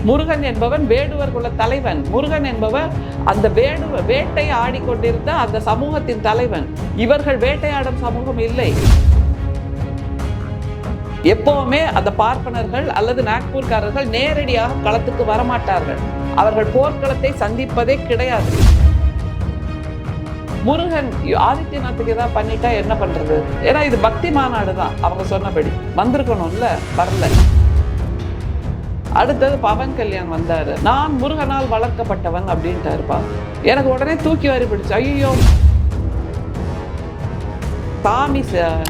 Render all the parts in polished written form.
முருகன் என்பவன் வேடுவர் குல தலைவன். முருகன் என்பவர் அந்த வேட்டை ஆடிக்கொண்டிருந்த அந்த சமூகத்தின் தலைவன். இவர்கள் வேட்டையாடும் சமூகம் இல்லை. எப்பவுமே அந்த பார்ப்பனர்கள் அல்லது நாக்பூர்காரர்கள் நேரடியாக களத்துக்கு வரமாட்டார்கள். அவர்கள் போர்க்களத்தை சந்திப்பதே கிடையாது. முருகன் ஆதித்யநாத்துக்கு ஏதாவது பண்ணிட்டா என்ன பண்றது? ஏன்னா இது பக்தி மாநாடு தான், அவங்க சொன்னபடி வந்திருக்கணும்ல, வரல. அடுத்தது பவன் கல்யாண் வந்தாரு, நான் முருகனால் வளர்க்கப்பட்டவன் அப்படின்ட்டாருப்பா. எனக்கு உடனே தூக்கி வாரி பிடிச்சு, ஐயோ, சாமி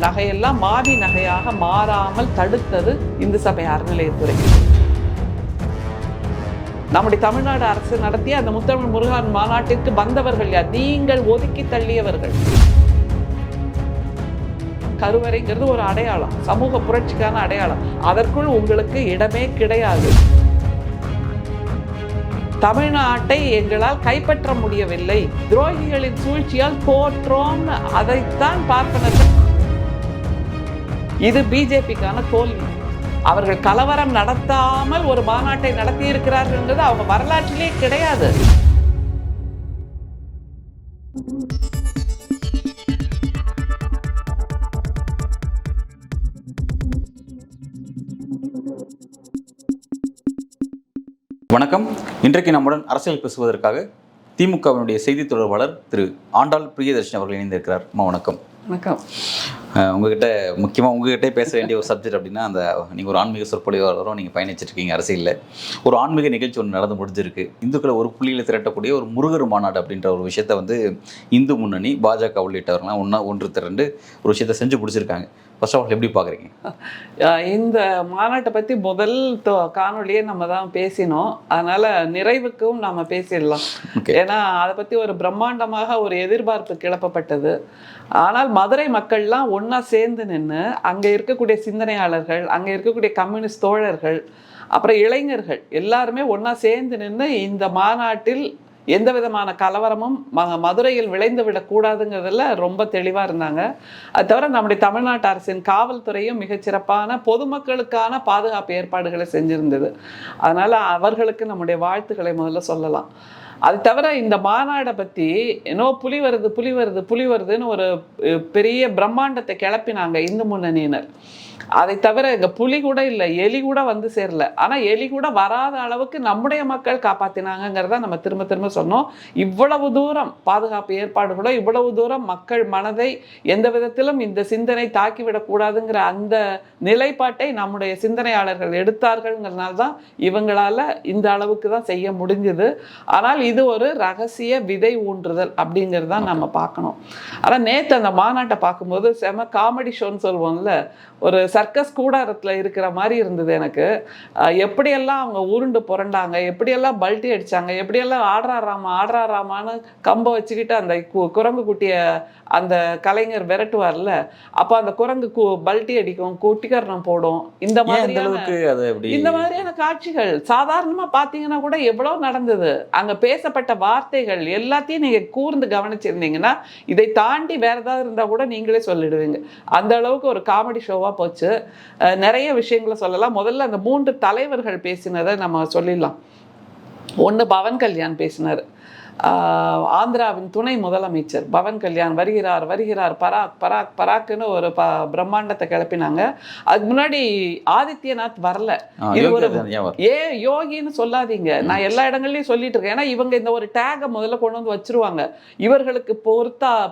நகையெல்லாம் மாவி நகையாக மாறாமல் தடுத்தது இந்து சமய அறநிலையத்துறை. நம்முடைய தமிழ்நாடு அரசு நடத்திய அந்த முத்தமிழ் முருகன் மாநாட்டிற்கு வந்தவர்கள் யார்? நீங்கள் ஒதுக்கி தள்ளியவர்கள். கருவறைங்கிறது ஒரு அடையாளம், சமூக புரட்சிக்கான அடையாளம். அதற்குள் உங்களுக்கு இடமே கிடையாது. தமிழ்நாட்டை எங்களால் கைப்பற்ற முடியவில்லை, துரோகிகளின் சூழ்ச்சியால் தோற்றோம், அதைத்தான் பார்ப்பனர்கள். இது பிஜேபிக்கான தோல்வி. அவர்கள் கலவரம் நடத்தாமல் ஒரு மாநாட்டை நடத்தி இருக்கிறார்கள், அவங்க வரலாற்றிலே கிடையாது. வணக்கம். இன்றைக்கு நம்முடன் அரசியல் பேசுவதற்காக திமுகவினுடைய செய்தி தொடர்பாளர் திரு ஆண்டாள் பிரியதர்ஷினி அவர்கள் இணைந்திருக்கிறார். வணக்கம். வணக்கம். உங்ககிட்ட முக்கியமாக உங்ககிட்டே பேச வேண்டிய ஒரு சப்ஜெக்ட் அப்படின்னா, அந்த நீங்கள் ஒரு ஆன்மீக சொற்பொழிவாளரும் நீங்கள் பயணிச்சிருக்கீங்க அரசியலில். ஒரு ஆன்மீக நிகழ்ச்சி ஒன்று நடந்து முடிஞ்சிருக்கு. இந்துக்களை ஒரு புள்ளியில் திரட்டக்கூடிய ஒரு முருகர் மாநாடு அப்படின்ற ஒரு விஷயத்தை வந்து இந்து முன்னணி, பாஜக உள்ளிட்டவர்கள்லாம் ஒன்று திரண்டு ஒரு விஷயத்தை செஞ்சு பிடிச்சிருக்காங்க. ஃபர்ஸ்ட் ஆஃப் ஆல் எப்படி பார்க்குறீங்க? இந்த மாநாட்டை பற்றி முதல் காணொலியே நம்ம தான் பேசினோம். அதனால் நிறைவுக்கும் நம்ம பேசிடலாம். ஏன்னா அதை பற்றி ஒரு பிரம்மாண்டமாக ஒரு எதிர்பார்ப்பு கிளப்பப்பட்டது. ஆனால் மதுரை மக்கள்லாம் ஒன்றா சேர்ந்து நின்று, அங்கே இருக்கக்கூடிய சிந்தனையாளர்கள், அங்கே இருக்கக்கூடிய கம்யூனிஸ்ட் தோழர்கள், அப்புறம் இளைஞர்கள் எல்லாருமே ஒன்றா சேர்ந்து நின்று இந்த மாநாட்டில் எந்த விதமான கலவரமும் மதுரையில் விளைந்து விடக்கூடாதுங்கிறதுல ரொம்ப தெளிவாக இருந்தாங்க. அது தவிர நம்முடைய தமிழ்நாட்டு அரசின் காவல்துறையும் மிகச்சிறப்பான பொதுமக்களுக்கான பாதுகாப்பு ஏற்பாடுகளை செஞ்சுருந்தது. அதனால் அவர்களுக்கு நம்முடைய வாழ்த்துக்களை முதல்ல சொல்லலாம். அது தவிர இந்த மாநாடை பற்றி புலி வருதுன்னு ஒரு பெரிய பிரம்மாண்டத்தை கிளப்பினாங்க இந்து முன்னணியினர். அதை தவிர இங்கே புலி கூட இல்லை, எலி கூட வந்து சேரல. ஆனால் எலி கூட வராத அளவுக்கு நம்முடைய மக்கள் காப்பாற்றினாங்கிறத நம்ம திரும்ப திரும்ப சொன்னோம். இவ்வளவு தூரம் பாதுகாப்பு ஏற்பாடுகளோ, இவ்வளவு தூரம் மக்கள் மனதை எந்த விதத்திலும் இந்த சிந்தனை தாக்கிவிடக்கூடாதுங்கிற அந்த நிலைப்பாட்டை நம்முடைய சிந்தனையாளர்கள் எடுத்தார்கள்ங்கிறதுனால தான் இவங்களால் இந்த அளவுக்கு தான் செய்ய முடிஞ்சுது. ஆனால் இது ஒரு ரகசிய விதை ஊன்றுதல் அப்படிங்கிறது தான் நம்ம பார்க்கணும். ஆனால் நேற்று அந்த மாநாட்டை பார்க்கும்போது செம காமெடி ஷோன்னு சொல்லுவோம்ல, ஒரு சர்க்கஸ் கூடாரத்தில் இருக்கிற மாதிரி இருந்தது எனக்கு. எப்படியெல்லாம் அவங்க உருண்டு புரண்டாங்க, எப்படியெல்லாம் பல்ட்டி அடித்தாங்க, எப்படியெல்லாம் ஆடுறாராமான்னு கம்பை வச்சுக்கிட்டு அந்த குரங்கு குட்டியை அந்த கலைஞர் விரட்டுவார்ல, அப்போ அந்த குரங்கு பல்ட்டி அடிக்கும், குட்டிகரணம் போடும். இந்த மாதிரியான காட்சிகள் சாதாரணமாக பார்த்தீங்கன்னா கூட எவ்வளோ நடந்தது. அங்கே பேசப்பட்ட வார்த்தைகள் எல்லாத்தையும் நீங்கள் கூர்ந்து கவனிச்சிருந்தீங்கன்னா இதை தாண்டி வேற ஏதாவது இருந்தால் கூட நீங்களே சொல்லிடுவீங்க. அந்த அளவுக்கு ஒரு காமெடி ஷோவாக போச்சு. நிறைய விஷயங்களை சொல்லலாம். முதல்ல அந்த 3 தலைவர்கள் பேசினதை நம்ம சொல்லிடலாம். ஒன்று பவன் கல்யாண் பேசினார். ஆந்திராவின் துணை முதலமைச்சர் பவன் கல்யாண் வருகிறார் பராக்னு ஒரு பிரம்மாண்டத்தை கிளப்பினாங்க. அதுக்கு முன்னாடி ஆதித்யநாத் வரல. இது ஒரு யோகின்னு சொல்லாதீங்க, நான் எல்லா இடங்கள்லையும் சொல்லிட்டு இருக்கேன். ஏன்னா இவங்க இந்த ஒரு டேகை முதல்ல கொண்டு வந்து வச்சிருவாங்க. இவர்களுக்கு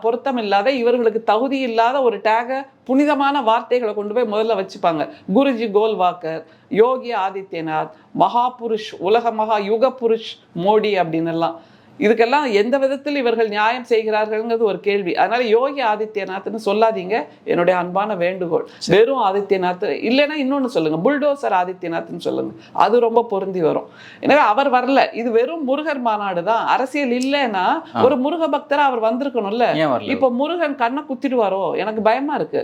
பொருத்தம் இல்லாத, இவர்களுக்கு தகுதி இல்லாத ஒரு டேகை, புனிதமான வார்த்தைகளை கொண்டு போய் முதல்ல வச்சுப்பாங்க. குருஜி கோல்வாக்கர், யோகி ஆதித்யநாத், மகாபுருஷ், உலக மகா யுக புருஷ் மோடி அப்படின்னு எல்லாம். இதுக்கெல்லாம் எந்த விதத்தில் இவர்கள் நியாயம் செய்கிறார்கள்ங்கிறது ஒரு கேள்வி. அதனால யோகி ஆதித்யநாத்னு சொல்லாதீங்க, என்னுடைய அன்பான வேண்டுகோள். வெறும் ஆதித்யநாத் இல்லைன்னா இன்னொன்று சொல்லுங்க, புல்டோசர் ஆதித்யநாத்னு சொல்லுங்க, அது ரொம்ப பொருந்தி வரும். எனவே அவர் வரல. இது வெறும் முருகர் மாநாடு தான். அரசியல் இல்லைன்னா ஒரு முருக பக்தரா அவர் வந்திருக்கணும்ல. இப்போ முருகன் கண்ணை குத்திடுவாரோ எனக்கு பயமா இருக்கு.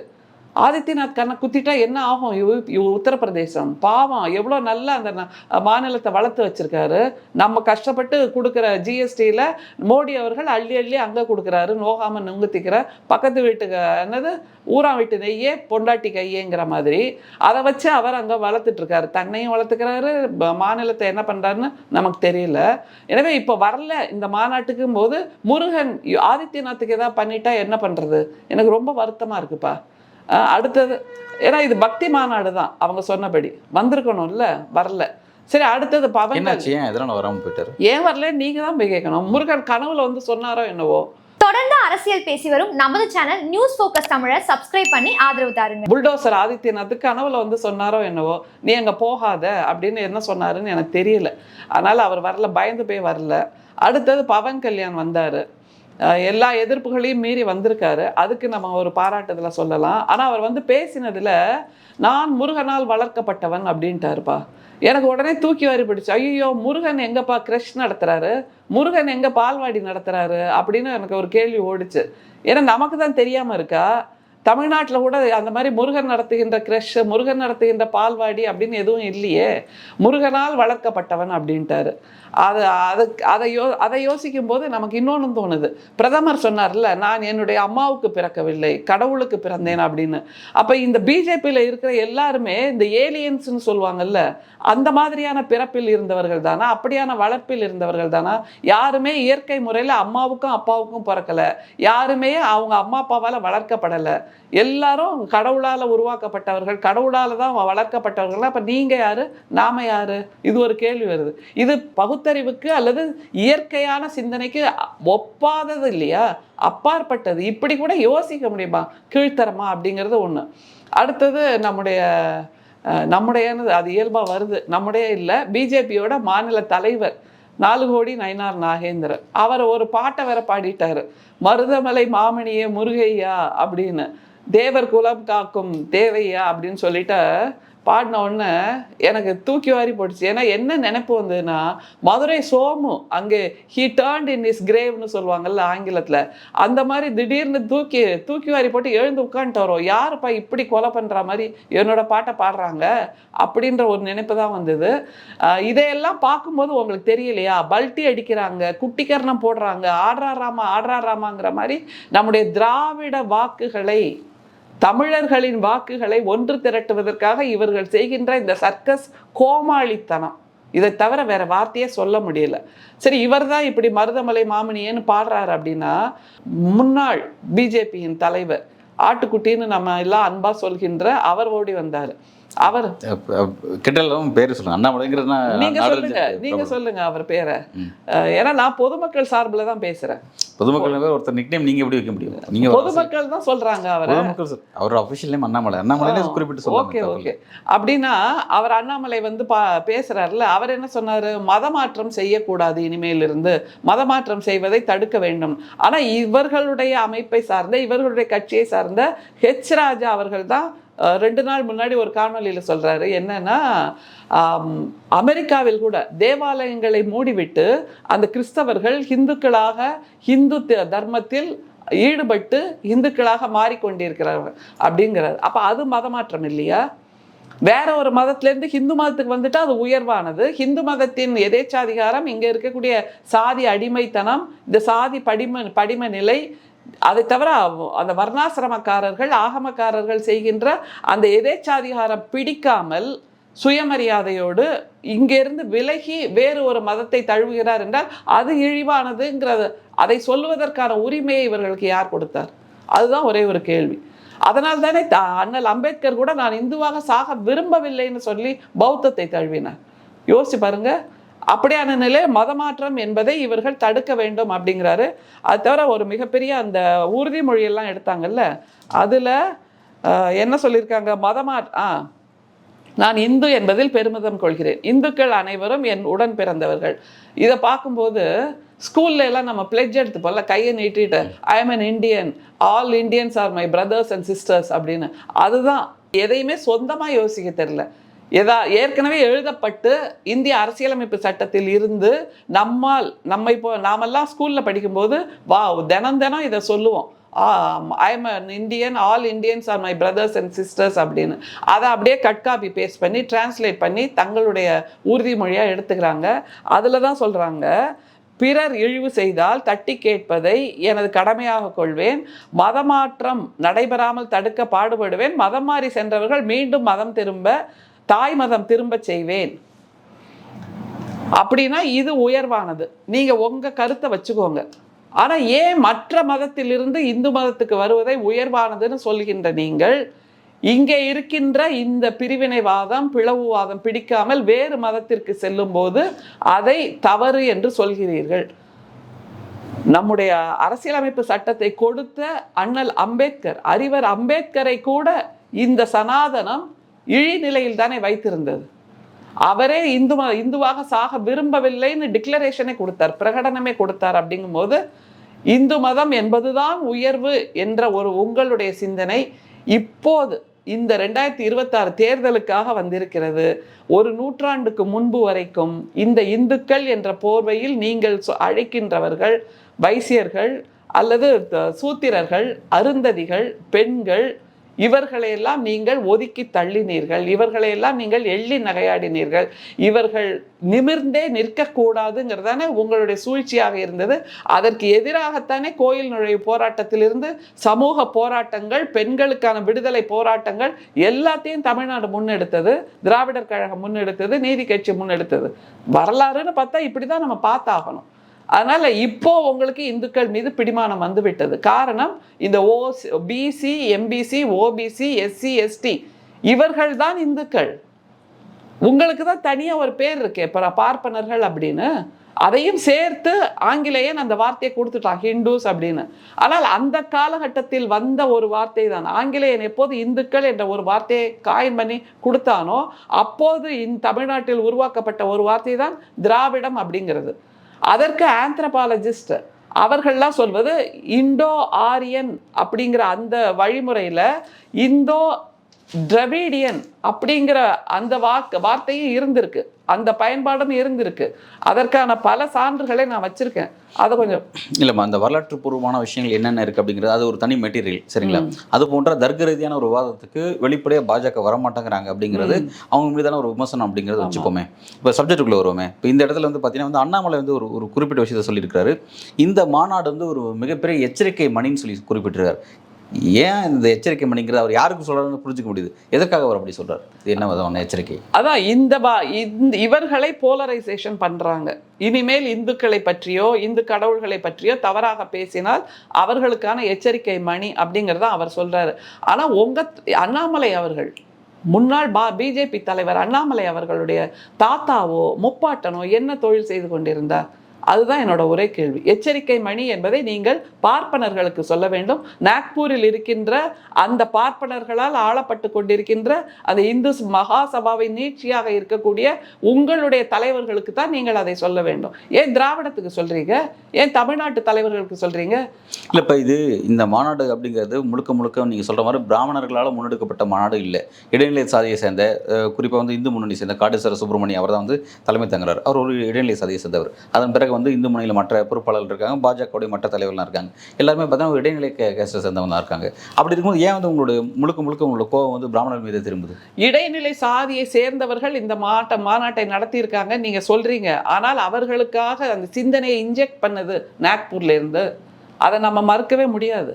ஆதித்யநாத் கண்ணை குத்திட்டா என்ன ஆகும்? உத்தரப்பிரதேசம் பாவம் எவ்வளோ நல்லா அந்த மாநிலத்தை வளர்த்து வச்சிருக்காரு. நம்ம கஷ்டப்பட்டு கொடுக்குற ஜிஎஸ்டியில் மோடி அவர்கள் அள்ளி அள்ளி அங்கே கொடுக்குறாரு. நோகாமல் நுங்குத்திக்கிற பக்கத்து வீட்டுக்கு என்னது ஊரா வீட்டு நெய்யே பொண்டாட்டி கையேங்கிற மாதிரி அதை வச்சு அவர் அங்கே வளர்த்துட்ருக்காரு. தன்னையும் வளர்த்துக்கிறாரு, மாநிலத்தை என்ன பண்ணுறாருன்னு நமக்கு தெரியல. எனவே இப்போ வரல இந்த மாநாட்டுக்கும் போது முருகன் ஆதித்யநாத்துக்கு எதாவது பண்ணிட்டா என்ன பண்ணுறது? எனக்கு ரொம்ப வருத்தமாக இருக்குப்பா. அடுத்தது ஏன்னா இது பக்தி மாநாடு தான் அவங்க சொன்னபடி வந்திருக்கணும்ல, வரல. சரி, அடுத்தது பவன் வராமல் போயிட்டாரு. ஏன் வரல நீங்க தான் போய் கேட்கணும். முருகன் கனவுல வந்து சொன்னாரோ என்னவோ. தொடர்ந்து அரசியல் பேசி வரும் நமது சேனல் நியூஸ் ஃபோக்கஸ் தமிழை சப்ஸ்கிரைப் பண்ணி ஆதரவு தாருங்க. புல்டோசர் ஆதித்யநாத் கனவுல வந்து சொன்னாரோ என்னவோ, நீ அங்க போகாத அப்படின்னு என்ன சொன்னாருன்னு எனக்கு தெரியல. அதனால அவர் வரல, பயந்து போய் வரல. அடுத்தது பவன் கல்யாண் வந்தாரு, எல்லா எதிர்ப்புகளையும் மீறி வந்திருக்காரு. அதுக்கு நம்ம ஒரு பாராட்டுதல சொல்லலாம். ஆனால் அவர் வந்து பேசினதுல நான் முருகனால் வளர்க்கப்பட்டவன் அப்படின்ட்டாருப்பா. எனக்கு உடனே தூக்கி வாரி பிடிச்சு, ஐயோ முருகன் எங்கப்பா கிரஷ் நடத்துறாரு, முருகன் எங்க பால்வாடி நடத்துறாரு அப்படின்னு எனக்கு ஒரு கேள்வி ஓடிச்சு. ஏன்னா நமக்கு தான் தெரியாம இருக்கா? தமிழ்நாட்டில் கூட அந்த மாதிரி முருகன் நடத்துகின்ற கிரஷ், முருகன் நடத்துகின்ற பால்வாடி அப்படின்னு எதுவும் இல்லையே. முருகனால் வளர்க்கப்பட்டவன் அப்படின்ட்டாரு. அதை யோசிக்கும் போது நமக்கு இன்னொன்று தோணுது. பிரதமர் சொன்னார்ல, நான் என்னுடைய அம்மாவுக்கு பிறக்கவில்லை, கடவுளுக்கு பிறந்தேன் அப்படின்னு. அப்போ இந்த பிஜேபியில் இருக்கிற எல்லாருமே இந்த ஏலியன்ஸ்னு சொல்லுவாங்கல்ல, அந்த மாதிரியான பிறப்பில் இருந்தவர்கள் தானா? அப்படியான வளர்ப்பில் இருந்தவர்கள் தானா? யாருமே இயற்கை முறையில் அம்மாவுக்கும் அப்பாவுக்கும் பிறக்கலை, யாருமே அவங்க அம்மா அப்பாவால் வளர்க்கப்படலை. எல்லாரும் கடவுளால் உருவாக்கப்பட்டவர்கள், கடவுளால் தான் வளர்க்கப்பட்டவர்கள். அப்போ நீங்கள் யாரு, நாம யாரு? இது ஒரு கேள்வி வருது. இது பகுத்தறிவுக்கு அல்லது இயற்கையான சிந்தனைக்கு ஒப்பாதது இல்லையா, அப்பாற்பட்டது. இப்படி கூட யோசிக்க முடியுமா கீழ்த்தரமா அப்படிங்கிறது ஒன்று. அடுத்தது நம்முடைய அது இயல்பாக வருது, நம்முடைய இல்லை, பிஜேபியோட மாநில தலைவர் 4 கோடி நயினார் நாகேந்திரன் அவர் ஒரு பாட்டை வேற பாடிட்டாரு, மருதமலை மாமணியே முருகையா அப்படின்னு, தேவர் குலம் காக்கும் தேவையா அப்படின்னு சொல்லிட்டு பாடின உடனே எனக்கு தூக்கி வாரி போட்டுச்சு. ஏன்னா என்ன நினைப்பு வந்ததுன்னா, மதுரை சோமு அங்கே ஹீ டர்ன்ட் இன் இஸ் கிரேவ்னு சொல்லுவாங்கல்ல ஆங்கிலத்தில், அந்த மாதிரி திடீர்னு தூக்கி வாரி போட்டு எழுந்து உட்காந்துட்டு வரோம். யாருப்பா இப்படி கொலை பண்ணுற மாதிரி என்னோட பாட்டை பாடுறாங்க அப்படின்ற ஒரு நினைப்பு தான் வந்தது. இதையெல்லாம் பார்க்கும்போது உங்களுக்கு தெரியலையா, பல்ட்டி அடிக்கிறாங்க, குட்டிக்கரணம் போடுறாங்க, ஆடுறாராமாங்கிற மாதிரி நம்முடைய திராவிட வாக்குகளை, தமிழர்களின் வாக்குகளை ஒன்று திரட்டுவதற்காக இவர்கள் செய்கின்ற இந்த சர்க்கஸ் கோமாளித்தனம், இதை தவிர வேற வார்த்தையே சொல்ல முடியல. சரி, இவர் தான் இப்படி மருதமலை மாமணியேன்னு பாடுறாரு அப்படின்னா, முன்னாள் பிஜேபியின் தலைவர் ஆட்டுக்குட்டின்னு நம்ம எல்லாம் அன்பா சொல்கின்ற அவர் ஓடி வந்தார். அவர் கிட்டலும் பேரு சொல்லுங்க, அண்ணாமலைங்கிறதுனா நீங்க சொல்லுங்க அவர் பேரை. ஏன்னா நான் பொதுமக்கள் சார்பில் தான் பேசுறேன். பொதுமக்கள் ஒருத்தர் நிக்நேம் நீங்க எப்படி வைக்க முடியும்? நீங்க பொதுமக்கள் தான் சொல்றாங்க அவரை. அவர் அஃபிஷியல் நேம் அண்ணாமலை குறிப்பிட்டு சொல்லுங்க. ஓகே. அப்படின்னா அவர் அண்ணாமலை வந்து பேசுறாருல, அவர் என்ன சொன்னாரு, மதமாற்றம் செய்யக்கூடாது, இனிமேலிருந்து மதமாற்றம் செய்வதை தடுக்க வேண்டும். ஆனா இவர்களுடைய அமைப்பை சார்ந்த, இவர்களுடைய கட்சியை சார்ந்த ஹெச் ராஜா அவர்கள் தான் 2 நாள் முன்னாடி ஒரு காணொலியில் சொல்றாரு. என்னன்னா, அமெரிக்காவில் கூட தேவாலயங்களை மூடிவிட்டு அந்த கிறிஸ்தவர்கள் இந்து தர்மத்தில் ஈடுபட்டு இந்துக்களாக மாறிக்கொண்டிருக்கிறார்கள் அப்படிங்கிறார். அப்ப அது மதமாற்றம் இல்லையா? வேற ஒரு மதத்திலேருந்து ஹிந்து மதத்துக்கு வந்துட்டு அது உயர்வானது. ஹிந்து மதத்தின் எதேச்சாதிகாரம், இங்க இருக்கக்கூடிய சாதி அடிமைத்தனம், இந்த சாதி படிம நிலை, அதை தவிர அந்த வர்ணாசிரமக்காரர்கள் ஆகமக்காரர்கள் செய்கின்ற அந்த எதேச்சாதிகாரம் பிடிக்காமல் சுயமரியாதையோடு இங்கிருந்து விலகி வேறு ஒரு மதத்தை தழுவுகிறார் என்றால் அது இழிவானதுங்கிறது, அதை சொல்லுவதற்கான உரிமையை இவர்களுக்கு யார் கொடுத்தார்? அதுதான் ஒரே ஒரு கேள்வி. அதனால் தானே அண்ணல் அம்பேத்கர் கூட நான் இந்துவாக சாக விரும்பவில்லைன்னு சொல்லி பௌத்தத்தை தழுவினார். யோசிச்சு பாருங்க. அப்படியான நிலை மதமாற்றம் என்பதை இவர்கள் தடுக்க வேண்டும் அப்படிங்கிறாரு. அது தவிர ஒரு மிகப்பெரிய அந்த உறுதிமொழியெல்லாம் எடுத்தாங்கல்ல, அதில் என்ன சொல்லியிருக்காங்க, நான் இந்து என்பதில் பெருமிதம் கொள்கிறேன், இந்துக்கள் அனைவரும் என் உடன் பிறந்தவர்கள். இதை பார்க்கும்போது ஸ்கூல்ல எல்லாம் நம்ம பிளெட்ஜ் எடுத்துப்போம்ல, கையை நீட்டிட்டு I am an Indian, all Indians are my brothers and sisters அப்படின்னு. அதுதான், எதையுமே சொந்தமாக யோசிக்க தெரியல. ஏற்கனவே எழுதப்பட்டு இந்திய அரசியலமைப்பு சட்டத்தில் இருந்து நாமெல்லாம் ஸ்கூல்ல படிக்கும்போது தினம் இதை சொல்லுவோம், ஐ am an Indian, all Indians are my brothers and sisters அப்படின்னு அதை அப்படியே கட் காப்பி பேஸ்ட் பண்ணி டிரான்ஸ்லேட் பண்ணி தங்களுடைய உறுதிமொழியாக எடுத்துக்கிறாங்க. அதில் தான் சொல்கிறாங்க, பிறர் இழிவு செய்தால் தட்டி கேட்பதை எனது கடமையாக கொள்வேன், மதமாற்றம் நடைபெறாமல் தடுக்க பாடுபடுவேன், மதம் மாறி சென்றவர்கள் மீண்டும் மதம் திரும்ப, தாய் மதம் திரும்ப செய்வேன். அப்படின்னா இது உயர்வானது, நீங்க உங்க கருத்தை வச்சுக்கோங்க. ஆனா ஏன் மற்ற மதத்திலிருந்து இந்து மதத்துக்கு வருவதை உயர்வானதுன்னு சொல்கின்ற நீங்கள் இங்கே இருக்கின்ற இந்த பிரிவினைவாதம், பிளவுவாதம் பிடிக்காமல் வேறு மதத்திற்கு செல்லும் போது அதை தவறு என்று சொல்கிறீர்கள்? நம்முடைய அரசியலமைப்பு சட்டத்தை கொடுத்த அண்ணல் அம்பேத்கர், அறிவர் அம்பேத்கரை கூட இந்த சனாதனம் இழிநிலையில் தானே வைத்திருந்தது. அவரே இந்துவாக சாக விரும்பவில்லைன்னு டிக்ளரேஷனே கொடுத்தார், பிரகடனமே கொடுத்தார். அப்படிங்கும்போது இந்து மதம் என்பதுதான் உயர்வு என்ற ஒரு உங்களுடைய சிந்தனை இப்போது இந்த 2026 தேர்தலுக்காக வந்திருக்கிறது. ஒரு நூற்றாண்டுக்கு முன்பு வரைக்கும் இந்த இந்துக்கள் என்ற போர்வையில் நீங்கள் அழைக்கின்றவர்கள் வைசியர்கள் அல்லது சூத்திரர்கள், அருந்ததிகள், பெண்கள், இவர்களையெல்லாம் நீங்கள் ஒதுக்கி தள்ளினீர்கள், இவர்களையெல்லாம் நீங்கள் எள்ளி நகையாடினீர்கள். இவர்கள் நிமிர்ந்தே நிற்கக்கூடாதுங்கிறதானே உங்களுடைய சூழ்ச்சியாக இருந்தது. அதற்கு எதிராகத்தானே கோயில் நுழைவு போராட்டத்திலிருந்து சமூக போராட்டங்கள், பெண்களுக்கான விடுதலை போராட்டங்கள் எல்லாத்தையும் தமிழ்நாடு முன்னெடுத்தது, திராவிடர் கழகம் முன்னெடுத்தது, நீதி கட்சி முன்னெடுத்தது. வரலாறுன்னு பார்த்தா இப்படி தான் நம்ம பார்த்தாகணும். அதனால இப்போ உங்களுக்கு இந்துக்கள் மீது பிடிமானம் வந்து விட்டது. காரணம் இந்த BC, MBC, OBC, SC, ST இவர்கள் தான் இந்துக்கள். உங்களுக்கு தான் தனியா ஒரு பேர் இருக்கு, பார்ப்பனர்கள் அப்படின்னு. அதையும் சேர்த்து ஆங்கிலேயன் அந்த வார்த்தையை கொடுத்துட்டான், ஹிந்துஸ் அப்படின்னு. ஆனால் அந்த காலகட்டத்தில் வந்த ஒரு வார்த்தை தான். ஆங்கிலேயன் எப்போது இந்துக்கள் என்ற ஒரு வார்த்தையை காயின் பண்ணி கொடுத்தானோ அப்போது தமிழ்நாட்டில் உருவாக்கப்பட்ட ஒரு வார்த்தை தான் திராவிடம் அப்படிங்கிறது. அதற்கு ஆந்த்ரபாலஜிஸ்ட் அவர்கள்லாம் சொல்வது இண்டோ ஆரியன் அப்படிங்கிற அந்த வழிமுறையில் இந்தோ திராவிடியன் அப்படிங்கிற அந்த வார்த்தையும் இருந்திருக்கு, அந்த பயன்பாடும் இருந்திருக்கு. அதற்கான பல சான்றுகளை நான் வச்சிருக்கேன். அதை கொஞ்சம் இல்லைம்மா, அந்த வரலாற்று பூர்வமான விஷயங்கள் என்னென்ன இருக்குது அப்படிங்கிறது அது ஒரு தனி மெட்டீரியல், சரிங்களா? அது போன்ற தர்க்க ரீதியான ஒரு விவாதத்துக்கு வெளிப்படையாக பாஜக வரமாட்டேங்கிறாங்க அப்படிங்கிறது அவங்க மீதான ஒரு விமர்சனம் அப்படிங்கிறது வச்சுப்போமே. இப்போ சப்ஜெக்டுக்குள்ளே வருவோமே. இப்போ இந்த இடத்துல வந்து பார்த்தீங்கன்னா அண்ணாமலை வந்து ஒரு குறிப்பிட்ட விஷயத்தை சொல்லியிருக்காரு. இந்த மாநாடு வந்து ஒரு மிகப்பெரிய எச்சரிக்கை மணின்னு சொல்லி குறிப்பிட்டிருக்காரு. ஏன் இந்த எச்சரிக்கை மணிங்கிறது அவர் யாருக்கு சொல்றாருன்னு புரிஞ்சுக்க முடியுது. எதற்காக அவர் அப்படி சொல்றாரு? இது என்ன விதமான எச்சரிக்கை? அதான் இவர்களை போலரைசேஷன் பண்றாங்க. இனிமேல் இந்துக்களை பற்றியோ இந்து கடவுள்களை பற்றியோ தவறாக பேசினால் அவர்களுக்கான எச்சரிக்கை மணி அப்படிங்கிறத அவர் சொல்றாரு. ஆனா அண்ணாமலை அவர்கள், முன்னாள் பிஜேபி தலைவர் அண்ணாமலை அவர்களுடைய தாத்தாவோ முப்பாட்டனோ என்ன தொழில் செய்து கொண்டிருந்தார்? அதுதான் என்னோட ஒரே கேள்வி. எச்சரிக்கை மணி என்பதை நீங்கள் பார்ப்பனர்களுக்கு சொல்ல வேண்டும். நாக்பூரில் இருக்கின்ற அந்த பார்ப்பனர்களால் ஆளப்பட்டு கொண்டிருக்கின்ற அந்த இந்து மகாசபாவின் நீட்சியாக இருக்கக்கூடிய உங்களுடைய தலைவர்களுக்கு தான் நீங்கள் அதை சொல்ல வேண்டும். ஏன் திராவிடத்துக்கு சொல்றீங்க? ஏன் தமிழ்நாட்டு தலைவர்களுக்கு சொல்றீங்க? இல்லை, இப்போ இந்த மாநாடு அப்படிங்கிறது முழுக்க முழுக்க நீங்கள் சொல்கிற மாதிரி பிராமணர்களால் முன்னெடுக்கப்பட்ட மாநாடு இல்லை. இடைநிலை சாதியை சேர்ந்த, குறிப்பாக வந்து இந்து முன்னணி சேர்ந்த காடேஸ்வர சுப்பிரமணியம் அவர் தான் வந்து தலைமை தங்குறார். அவர் ஒரு இடைநிலை சாதியை சேர்ந்தவர். அதன் பிறகு வந்து இந்து முன்னணியில் மற்ற பொறுப்பாளர்கள் இருக்காங்க, பாஜகவுடைய மற்ற தலைவர்கள்லாம் இருக்காங்க. எல்லாருமே பார்த்தீங்கன்னா இடைநிலை கேஸ்டை சேர்ந்தவங்க இருக்காங்க. அப்படி இருக்கும்போது ஏன் வந்து உங்களுடைய முழுக்க உங்களோட கோவம் வந்து பிராமணர் மீது திரும்புது? இடைநிலை சாதியை சேர்ந்தவர்கள் இந்த மாநாட்டை நடத்தியிருக்காங்க நீங்க சொல்றீங்க. ஆனால் அவர்களுக்காக அந்த சிந்தனையை இன்ஜெக்ட் பண்ணது நாக்பூர்ல இருந்து, அதை நம்ம மறுக்கவே முடியாது.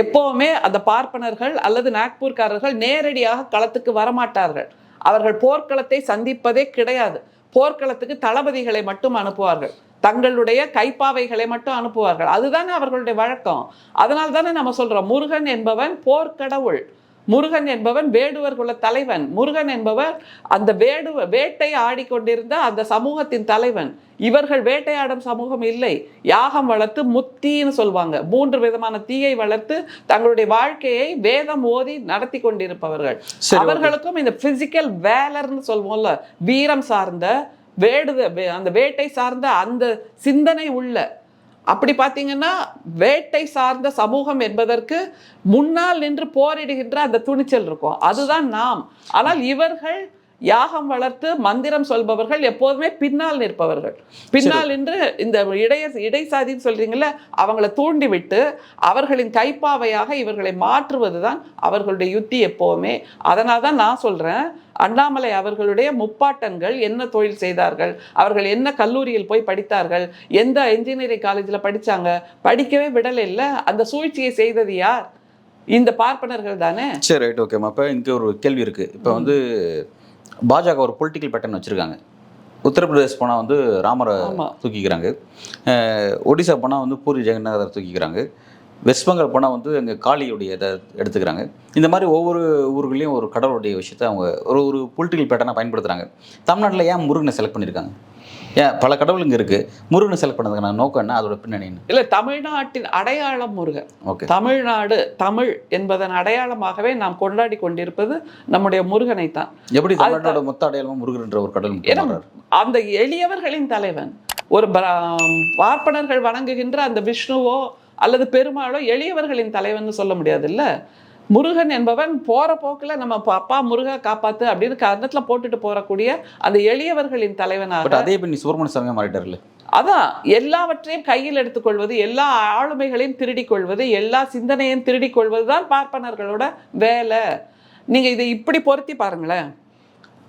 எப்பவுமே அந்த பார்ப்பனர்கள் அல்லது நாக்பூர்காரர்கள் நேரடியாக களத்துக்கு வரமாட்டார்கள். அவர்கள் போர்க்களத்தை சந்திப்பதே கிடையாது. போர்க்களத்துக்கு தளபதிகளை மட்டும் அனுப்புவார்கள், தங்களுடைய கைப்பாவைகளை மட்டும் அனுப்புவார்கள். அதுதானே அவர்களுடைய வழக்கம். அதனால தானே நம்ம சொல்றோம், முருகன் என்பவன் போர்க்கடவுள், முருகன் என்பவன் வேடுவர் குல தலைவன், முருகன் என்பவர் அந்த வேட்டை ஆடிக்கொண்டிருந்த அந்த சமூகத்தின் தலைவன். இவர்கள் வேட்டையாடும் சமூகம் இல்லை. யாகம் வளர்த்து முத்தின்னு சொல்லுவாங்க, 3 விதமான தீயை வளர்த்து தங்களுடைய வாழ்க்கையை வேதம் ஓதி நடத்தி கொண்டிருப்பவர்கள். அவர்களுக்கும் இந்த பிசிக்கல் வேலர்னு சொல்வோம்ல, வீரம் சார்ந்த அந்த வேட்டை சார்ந்த அந்த சிந்தனை உள்ள, அப்படி பார்த்தீங்கன்னா வேட்டை சார்ந்த சமூகம் என்பதற்கு முன்னால் நின்று போரிடுகின்ற அந்த துணிச்சல் இருக்கும். அதுதான் நாம். ஆனால் இவர்கள் யாகம் வளர்த்து மந்திரம் சொல்பவர்கள் எப்போதுமே பின்னால் நிற்பவர்கள். பின்னால் நின்று இந்த இடைசாதின்னு சொல்றீங்கல்ல, அவங்கள தூண்டி விட்டு அவர்களின் கைப்பாவையாக இவர்களை மாற்றுவதுதான் அவர்களுடைய யுத்தி எப்போவுமே. அதனால தான் நான் சொல்றேன், அண்ணாமலை அவர்களுடைய முப்பாட்டன்கள் என்ன தொழில் செய்தார்கள், அவர்கள் என்ன கல்லூரியில் போய் படித்தார்கள், எந்த என்ஜினியரிங் காலேஜில் படித்தாங்க, படிக்கவே விடலை. இல்லை, அந்த சூழ்ச்சியை செய்தது யார்? இந்த பார்ப்பனர்கள் தானே. சரி, ரைட், ஓகேம்மா. இப்போ இங்கே ஒரு கேள்வி இருக்குது. இப்போ வந்து பாஜக ஒரு பொலிட்டிக்கல் பேட்டர்ன் வச்சுருக்காங்க. உத்தரப்பிரதேஷ் போனால் வந்து ராமரை தூக்கிக்கிறாங்க, ஒடிசா போனால் வந்து பூரி ஜெகநாதரை தூக்கிக்கிறாங்க, வெஸ்ட் பெங்கால் போனால் வந்து அங்கே காளியுடைய இதை எடுத்துக்கிறாங்க. இந்த மாதிரி ஒவ்வொரு ஊர்களையும் ஒரு கடவுளுடைய விஷயத்தை அவங்க ஒரு பொலிட்டிக்கல் பேட்டர்னாக பயன்படுத்துகிறாங்க. தமிழ்நாட்டில் ஏன் முருகனை செலக்ட் பண்ணியிருக்காங்க? ஏன் பல கடவுள் இங்கே இருக்குது, முருகனை செலக்ட் பண்ணதுக்கான நோக்கம் என்ன, அதோட பின்னணின்னு? இல்லை, தமிழ்நாட்டின் அடையாளம் முருகன். ஓகே, தமிழ்நாடு, தமிழ் என்பதன் அடையாளமாகவே நாம் கொண்டாடி கொண்டிருப்பது நம்முடைய முருகனை தான். எப்படி தமிழ்நாட்டோட மொத்த அடையாளமும் முருகன் என்ற ஒரு கடவுள்? அந்த எளியவர்களின் தலைவன். ஒரு பார்ப்பனர்கள் வணங்குகின்ற அந்த விஷ்ணுவோ அல்லது பெருமாளோ எளியவர்களின் தலைவன் சொல்ல முடியாது. இல்ல, முருகன் என்பவன் போற போக்குல நம்ம அப்பா முருகா காப்பாத்து அப்படின்னு கர்ணத்துல போட்டுட்டு போறக்கூடிய அந்த எளியவர்களின் தலைவனாக. அதே பண்ணி சுப்பிரமணிய சாமியா மாறிட்டார்ல. அதான், எல்லாவற்றையும் கையில் எடுத்துக்கொள்வது, எல்லா ஆளுமைகளையும் திருடிக் கொள்வது, எல்லா சிந்தனையும் திருடிக் கொள்வதுதான் பார்ப்பனர்களோட வேலை. நீங்க இதை இப்படி பொருத்தி பாருங்களேன்.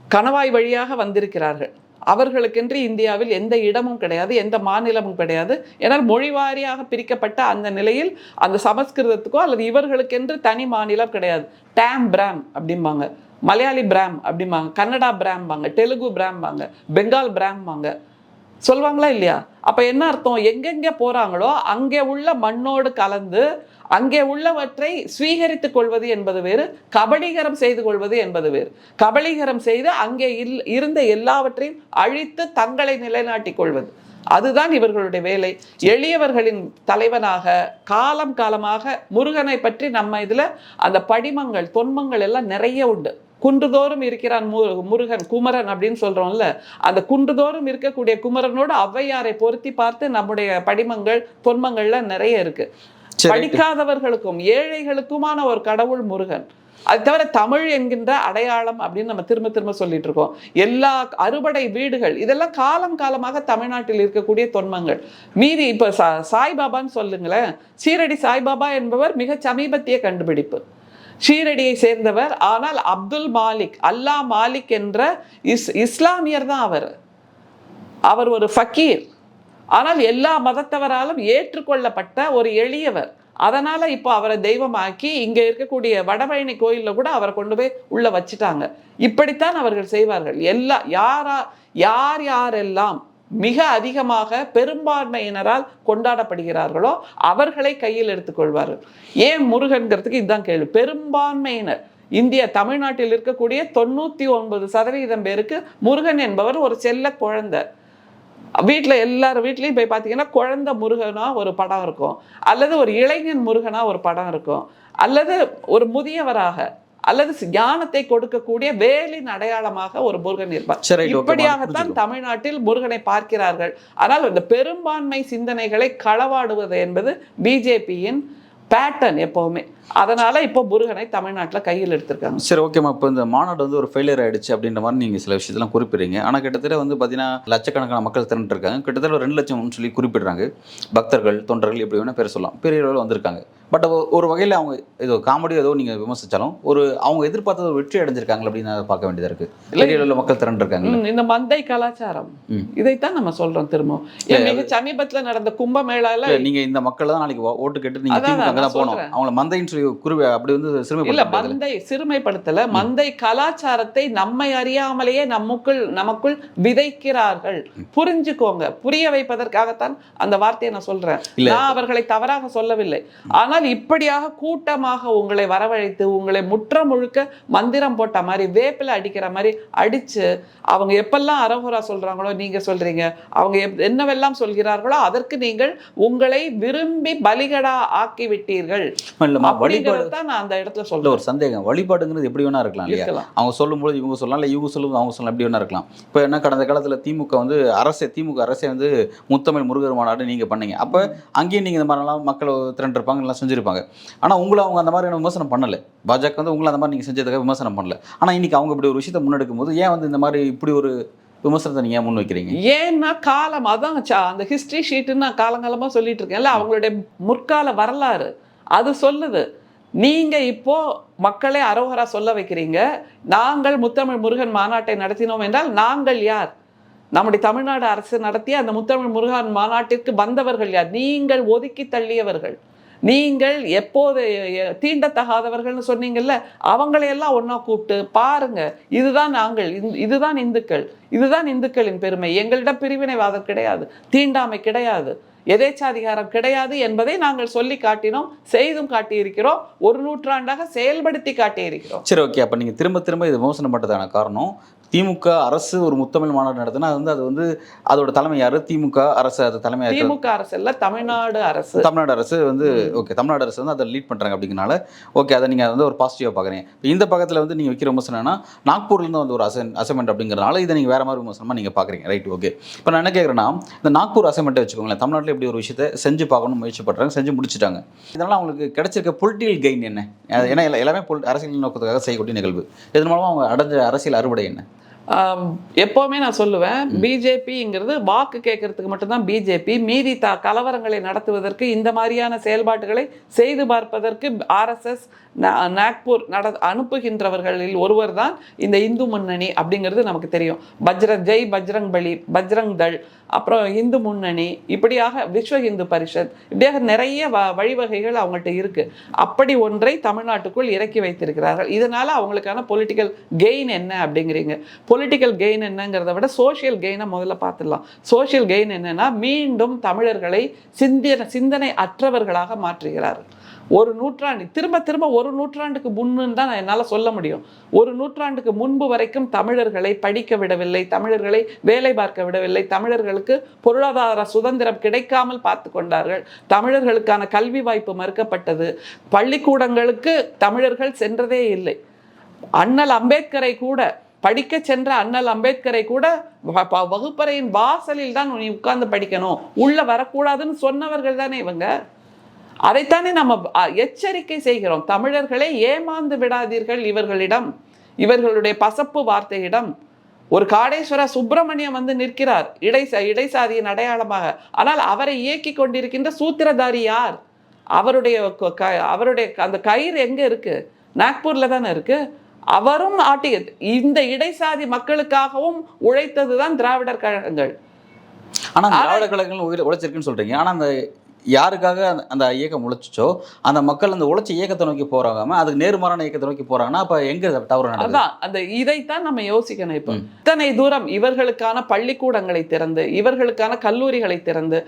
கணவாய் வழியாக வந்திருக்கிறார்கள். அவர்களுக்கென்று இந்தியாவில் எந்த இடமும் கிடையாது, எந்த மாநிலமும் கிடையாது. ஏன்னால் மொழிவாரியாக பிரிக்கப்பட்ட அந்த நிலையில் அந்த சமஸ்கிருதத்துக்கோ அல்லது இவர்களுக்கென்று தனி மாநிலம் கிடையாது. டேம் பிராம் அப்படிம்பாங்க, மலையாளி பிராம் அப்படிம்பாங்க, கன்னடா பிராம்பாங்க, தெலுங்கு பிராம்பாங்க, பெங்கால் பிராம்பாங்க, சொல்லுவாங்களா இல்லையா? அப்ப என்ன அர்த்தம்? எங்கெங்கே போறாங்களோ அங்கே உள்ள மண்ணோடு கலந்து அங்கே உள்ளவற்றை ஸ்வீகரித்துக் கொள்வது என்பது வேறு, கபலீகரம் செய்து கொள்வது என்பது வேறு. கபலீகரம் செய்து அங்கே இருந்த எல்லாவற்றையும் அழித்து தங்களை நிலைநாட்டிக் கொள்வது, அதுதான் இவர்களுடைய வேலை. எளியவர்களின் தலைவனாக காலம் காலமாக முருகனை பற்றி நம்ம இதுல அந்த படிமங்கள் தொன்மங்கள் எல்லாம் நிறைய உண்டு. குன்றுதோறும் இருக்கிறான் முருகன், குமரன் அப்படின்னு சொல்றோம்ல, அந்த குன்றுதோறும் இருக்கக்கூடிய குமரனோடு ஔவையாரை பொருத்தி பார்த்து நம்முடைய படிமங்கள் தொன்மங்கள்ல நிறைய இருக்கு. படிக்காதவர்களுக்கும் ஏழைகளுக்குமான ஒரு கடவுள் முருகன். அது தவிர தமிழ் என்கின்ற அடையாளம் அப்படின்னு நம்ம திரும்ப திரும்ப சொல்லிட்டு இருக்கோம். எல்லா அறுபடை வீடுகள் இதெல்லாம் காலம் காலமாக தமிழ்நாட்டில் இருக்கக்கூடிய தொன்மங்கள். மீதி இப்ப சாய்பாபான்னு சொல்லுங்களேன். ஷீரடி சாய்பாபா என்பவர் மிக சமீபத்திய கண்டுபிடிப்பு. ஷீரடியை சேர்ந்தவர், ஆனால் அப்துல் மாலிக், அல்லா மாலிக் என்ற இஸ்லாமியர் தான் அவர் ஒரு ஃபக்கீர். ஆனால் எல்லா மதத்தவராலும் ஏற்றுக்கொள்ளப்பட்ட ஒரு எளியவர். அதனால இப்போ அவரை தெய்வமாக்கி இங்க இருக்கக்கூடிய வடபழனி கோயில்ல கூட அவரை கொண்டு போய் உள்ள வச்சுட்டாங்க. இப்படித்தான் அவர்கள் செய்வார்கள். யாரெல்லாம் மிக அதிகமாக பெரும்பான்மையினரால் கொண்டாடப்படுகிறார்களோ அவர்களை கையில் எடுத்துக்கொள்வார்கள். ஏன் முருகன்கிறதுக்கு இதுதான் கேள்வி. பெரும்பான்மையினர் இந்திய தமிழ்நாட்டில் இருக்கக்கூடிய 99% பேருக்கு முருகன் என்பவர் ஒரு செல்ல குழந்தை. வீட்டில் எல்லார் வீட்லேயும் போய் பார்த்தீங்கன்னா குழந்தை முருகனா ஒரு படம் இருக்கும், அல்லது ஒரு இளைஞன் முருகனா ஒரு படம் இருக்கும், அல்லது ஒரு முதியவராக அல்லது ஞானத்தை கொடுக்கக்கூடிய வேலின் அடையாளமாக ஒரு முருகன் இருப்பார். இப்படியாகத்தான் தமிழ்நாட்டில் முருகனை பார்க்கிறார்கள். ஆனால் இந்த பெரும்பான்மை சிந்தனைகளை களவாடுவது என்பது பிஜேபியின் பேட்டர்ன் எப்பவுமே. அதனால இப்போ முருகனை தமிழ்நாட்டில் கையில் எடுத்திருக்காங்க. சரி, ஓகேம்மா. இப்போ இந்த மாநாடு வந்து ஒரு ஃபெயிலியர் ஆயிடுச்சு அப்படின்ற மாதிரி நீங்கள் சில விஷயத்தெல்லாம் குறிப்பிடுறீங்க. ஆனால் கிட்டத்தட்ட வந்து பார்த்தீங்கன்னா லட்சக்கணக்கான மக்கள் திரண்டு இருக்காங்க. கிட்டத்தட்ட 2 லட்சம்னு சொல்லி குறிப்பிடுறாங்க. பக்தர்கள், தொண்டர்கள், எப்படி வேணால் பேர் சொல்லலாம், பெரிய அளவில் வந்திருக்காங்க. பட் ஒரு வகையில் அவங்க ஏதோ காமெடி ஏதோ நீங்கள் விமர்சித்தாலும் அவங்க எதிர்பார்த்தது வெற்றி அடைஞ்சிருக்காங்க அப்படின்னு அதை பார்க்க வேண்டியதாக இருக்குது. பெரிய அளவில் மக்கள் திரண்டு இருக்காங்க. இந்த மந்தை கலாச்சாரம் இதைத்தான் நம்ம சொல்கிறோம். திரும்பவும் மிக சமீபத்தில் நடந்த கும்பமேளால நீங்கள் இந்த மக்கள் தான் நாளைக்கு ஓட்டு கேட்டு நீங்கள் அங்கே தான் போகணும், அவங்கள மந்தைன்னு சொல்லி அப்படி வந்து சிறுமைப்படுத்தல. மந்தை கலாச்சாரத்தை நம்மை அறியாமலேயே நமக்குள் விதைக்கிறார்கள். புரிஞ்சுக்கோங்க. புரிய வைப்பதற்காகத்தான் அந்த வார்த்தையை நான் சொல்றேன். நான் அவர்களை தவறாக சொல்லவில்லை. ஆனால் இப்படியாக கூட்டமாக உங்களை வரவழைத்து உங்களை முற்ற முழுக்க மந்திரம் போட்ட மாதிரி வேப்பில அடிக்கிற மாதிரி அடிச்சு அவங்க எப்பெல்லாம் அரகுரா சொல்றாங்களோ நீங்க சொல்றீங்க, அவங்க என்னவெல்லாம் சொல்கிறார்களோ அதற்கு நீங்கள் உங்களை விரும்பி பலிகடா ஆக்கி விட்டீர்கள். அந்த இடத்துல சொல்ல ஒரு சந்தேகம், வழிபாடுங்கிறது எப்படி வேணா இருக்கலாம் இல்லையா? அவங்க சொல்லும்போது இவங்க சொல்லலாம், இல்லை இவங்க சொல்லும்போது அவங்க சொல்லலாம், எப்படி வேணா இருக்கலாம். இப்போ என்ன, கடந்த காலத்தில் திமுக வந்து திமுக அரசே வந்து முத்தமிழ் முருகர் மாநாடு நீங்கள் பண்ணீங்க. அப்போ அங்கேயும் நீங்கள் இந்த மாதிரிலாம் மக்கள் திரண்டிருப்பாங்க செஞ்சுருப்பாங்க. ஆனால் உங்களை அவங்க அந்த மாதிரியான விமர்சனம் பண்ணலை. பாஜக வந்து உங்களை அந்த மாதிரி நீங்கள் செஞ்சதுக்காக விமர்சனம் பண்ணல. ஆனால் இன்றைக்கி அவங்க இப்படி ஒரு விஷயத்தை முன்னெடுக்கும் போது ஏன் வந்து இந்த மாதிரி இப்படி ஒரு விமர்சனத்தை நீங்கள் ஏன் முன் வைக்கிறீங்க? ஏன்னா காலம் அதான் அந்த ஹிஸ்ட்ரி ஷீட்டுன்னு நான் காலங்காலமாக சொல்லிட்டு இருக்கேன்ல, அவங்களுடைய முற்கால வரலாறு அது சொல்லுது. நீங்க இப்போ மக்களை அரோகரா சொல்ல வைக்கிறீங்க. நாங்கள் முத்தமிழ் முருகன் மாநாட்டை நடத்தினோம் என்றால் நாங்கள் யார்? நம்முடைய தமிழ்நாடு அரசு நடத்திய அந்த முத்தமிழ் முருகன் மாநாட்டிற்கு வந்தவர்கள் யார்? நீங்கள் ஒதுக்கி தள்ளியவர்கள். நீங்கள் எப்போது தீண்டத்தகாதவர்கள்னு சொன்னீங்கல்ல, அவங்களையெல்லாம் ஒன்றா கூப்பிட்டு பாருங்க, இதுதான் நாங்கள், இதுதான் இந்துக்கள், இதுதான் இந்துக்களின் பெருமை. எங்களிடம் பிரிவினைவாதம் கிடையாது, தீண்டாமை கிடையாது, எதேச்சாதிகாரம் கிடையாது என்பதை நாங்கள் சொல்லி காட்டினோம், செய்தும் காட்டியிருக்கிறோம், ஒரு நூற்றாண்டாக செயல்படுத்தி காட்டியிருக்கிறோம். சரி, ஓகே. அப்போ நீங்கள் திரும்ப திரும்ப இது விமர்சனம் பண்ணுறதான காரணம், திமுக அரசு ஒரு முத்தமிழ் மாநாடு நடத்தினா அது வந்து அதோட தலைமை யாரு? திமுக அரசு. அது தலைமை திமுக அரசு இல்ல, தமிழ்நாடு அரசு. தமிழ்நாடு அரசு வந்து ஓகே, தமிழ்நாடு அரசு வந்து அதை லீட் பண்ணுறாங்க அப்படிங்கிறனால ஓகே, அதை நீங்கள் வந்து ஒரு பாசிட்டிவாக பார்க்குறீங்க. இந்த பக்கத்தில் வந்து நீங்கள் வைக்கிற விமர்சனம்னா நாக்பூர்லேருந்து வந்து ஒரு அசைன்மெண்ட் அப்படிங்கிறனால இதை நீங்கள் வேறு மாதிரி விமர்சனமாக நீங்கள் பார்க்குறீங்க. Right, okay. இப்போ நான் என்ன கேட்குறேன்னா, இந்த நாக்பூர் அசைன்மெண்ட்டை வச்சுக்கோங்களேன், தமிழ்நாட்டில் இப்படி ஒரு விஷயத்தை செஞ்சு பார்க்கணும்னு முயற்சி பண்ணுறாங்க, செஞ்சு முடிச்சுட்டாங்க. இதனால் அவங்களுக்கு கிடைச்சிருக்க பொலிட்டிக்கல் கெயின் என்ன? ஏன்னா எல்லாமே அரசியல் நோக்கத்துக்காக செய்யக்கூடிய நிகழ்வு. இதன் மூலமாக அவங்க அடைஞ்ச அரசியல் அறுவடை என்ன? எப்போவுமே நான் சொல்லுவேன், பிஜேபிங்கிறது வாக்கு கேட்கறதுக்கு மட்டும்தான் பிஜேபி. மீதி கலவரங்களை நடத்துவதற்கு, இந்த மாதிரியான செயல்பாடுகளை செய்து பார்ப்பதற்கு ஆர்எஸ்எஸ் நாக்பூர் அனுப்புகின்றவர்களில் ஒருவர் தான் இந்த இந்து முன்னணி அப்படிங்கிறது நமக்கு தெரியும். ஜெய் பஜ்ரங் பலி, பஜ்ரங் தள், அப்புறம் இந்து முன்னணி, இப்படியாக விஸ்வ இந்து பரிஷத், இப்படியாக நிறைய வழிவகைகள் அவங்கள்ட்ட இருக்கு. அப்படி ஒன்றை தமிழ்நாட்டுக்குள் இறக்கி வைத்திருக்கிறார்கள். இதனால அவங்களுக்கான பொலிட்டிக்கல் கெயின் என்ன அப்படிங்கிறீங்க. பொலிட்டிக்கல் கெயின் என்னங்கிறத விட சோஷியல் கெயினை முதல்ல பார்த்துடலாம். சோஷியல் கெயின் என்னன்னா, மீண்டும் தமிழர்களை சிந்தனை அற்றவர்களாக மாற்றுகிறார்கள். ஒரு நூற்றாண்டு திரும்ப திரும்ப ஒரு நூற்றாண்டுக்கு முன்னு தான் என்னால் சொல்ல முடியும். ஒரு நூற்றாண்டுக்கு முன்பு வரைக்கும் தமிழர்களை படிக்க விடவில்லை, தமிழர்களை வேலை பார்க்க விடவில்லை, தமிழர்களுக்கு பொருளாதார சுதந்திரம் கிடைக்காமல் பார்த்து கொண்டார்கள், தமிழர்களுக்கான கல்வி வாய்ப்பு மறுக்கப்பட்டது, பள்ளிக்கூடங்களுக்கு தமிழர்கள் சென்றதே இல்லை. அண்ணல் அம்பேத்கரை கூட, படிக்க சென்ற அண்ணல் அம்பேத்கரை கூட வகுப்பறையின் வாசலில் தான் நீ உட்கார்ந்து படிக்கணும், உள்ள வரக்கூடாதுன்னு சொன்னவர்கள் தானே இவங்க. அதைத்தானே நம்ம எச்சரிக்கை செய்கிறோம். தமிழர்களை ஏமாந்து விடாதீர்கள் இவர்களிடம், இவர்களுடைய பசப்பு வார்த்தையிடம். ஒரு காடேஸ்வர சுப்பிரமணியம் வந்து நிற்கிறார் இடைசாதியின் அடையாளமாக. ஆனால் அவரை இயக்கி கொண்டிருக்கின்ற சூத்திரதாரி யார்? அவருடைய அந்த கயிறு எங்க இருக்கு? நாக்பூர்ல தானே இருக்கு. அவரும் இந்த இடைசாதி மக்களுக்காகவும் உழைத்ததுதான் திராவிடர் கழகங்கள். ஆனா திராவிட கழகங்கள் உழைச்சிருக்குன்னு சொல்றீங்க. ஆனா அந்த யாருக்காக அந்த இயக்கம் உழைச்சிச்சோ அந்த மக்கள் அந்த உழைச்சி இயக்கத்தை நோக்கி போறாங்க, அதுக்கு நேர்மாறான இயக்கத்தை நோக்கி போறாங்கன்னா அப்ப எங்க தவறு நடக்குது? அந்த இதைத்தான் நம்ம யோசிக்கணும். இப்போ இத்தனை தூரம் இவர்களுக்கான பள்ளிக்கூடங்களை திறந்து, இவர்களுக்கான கல்லூரிகளை திறந்து,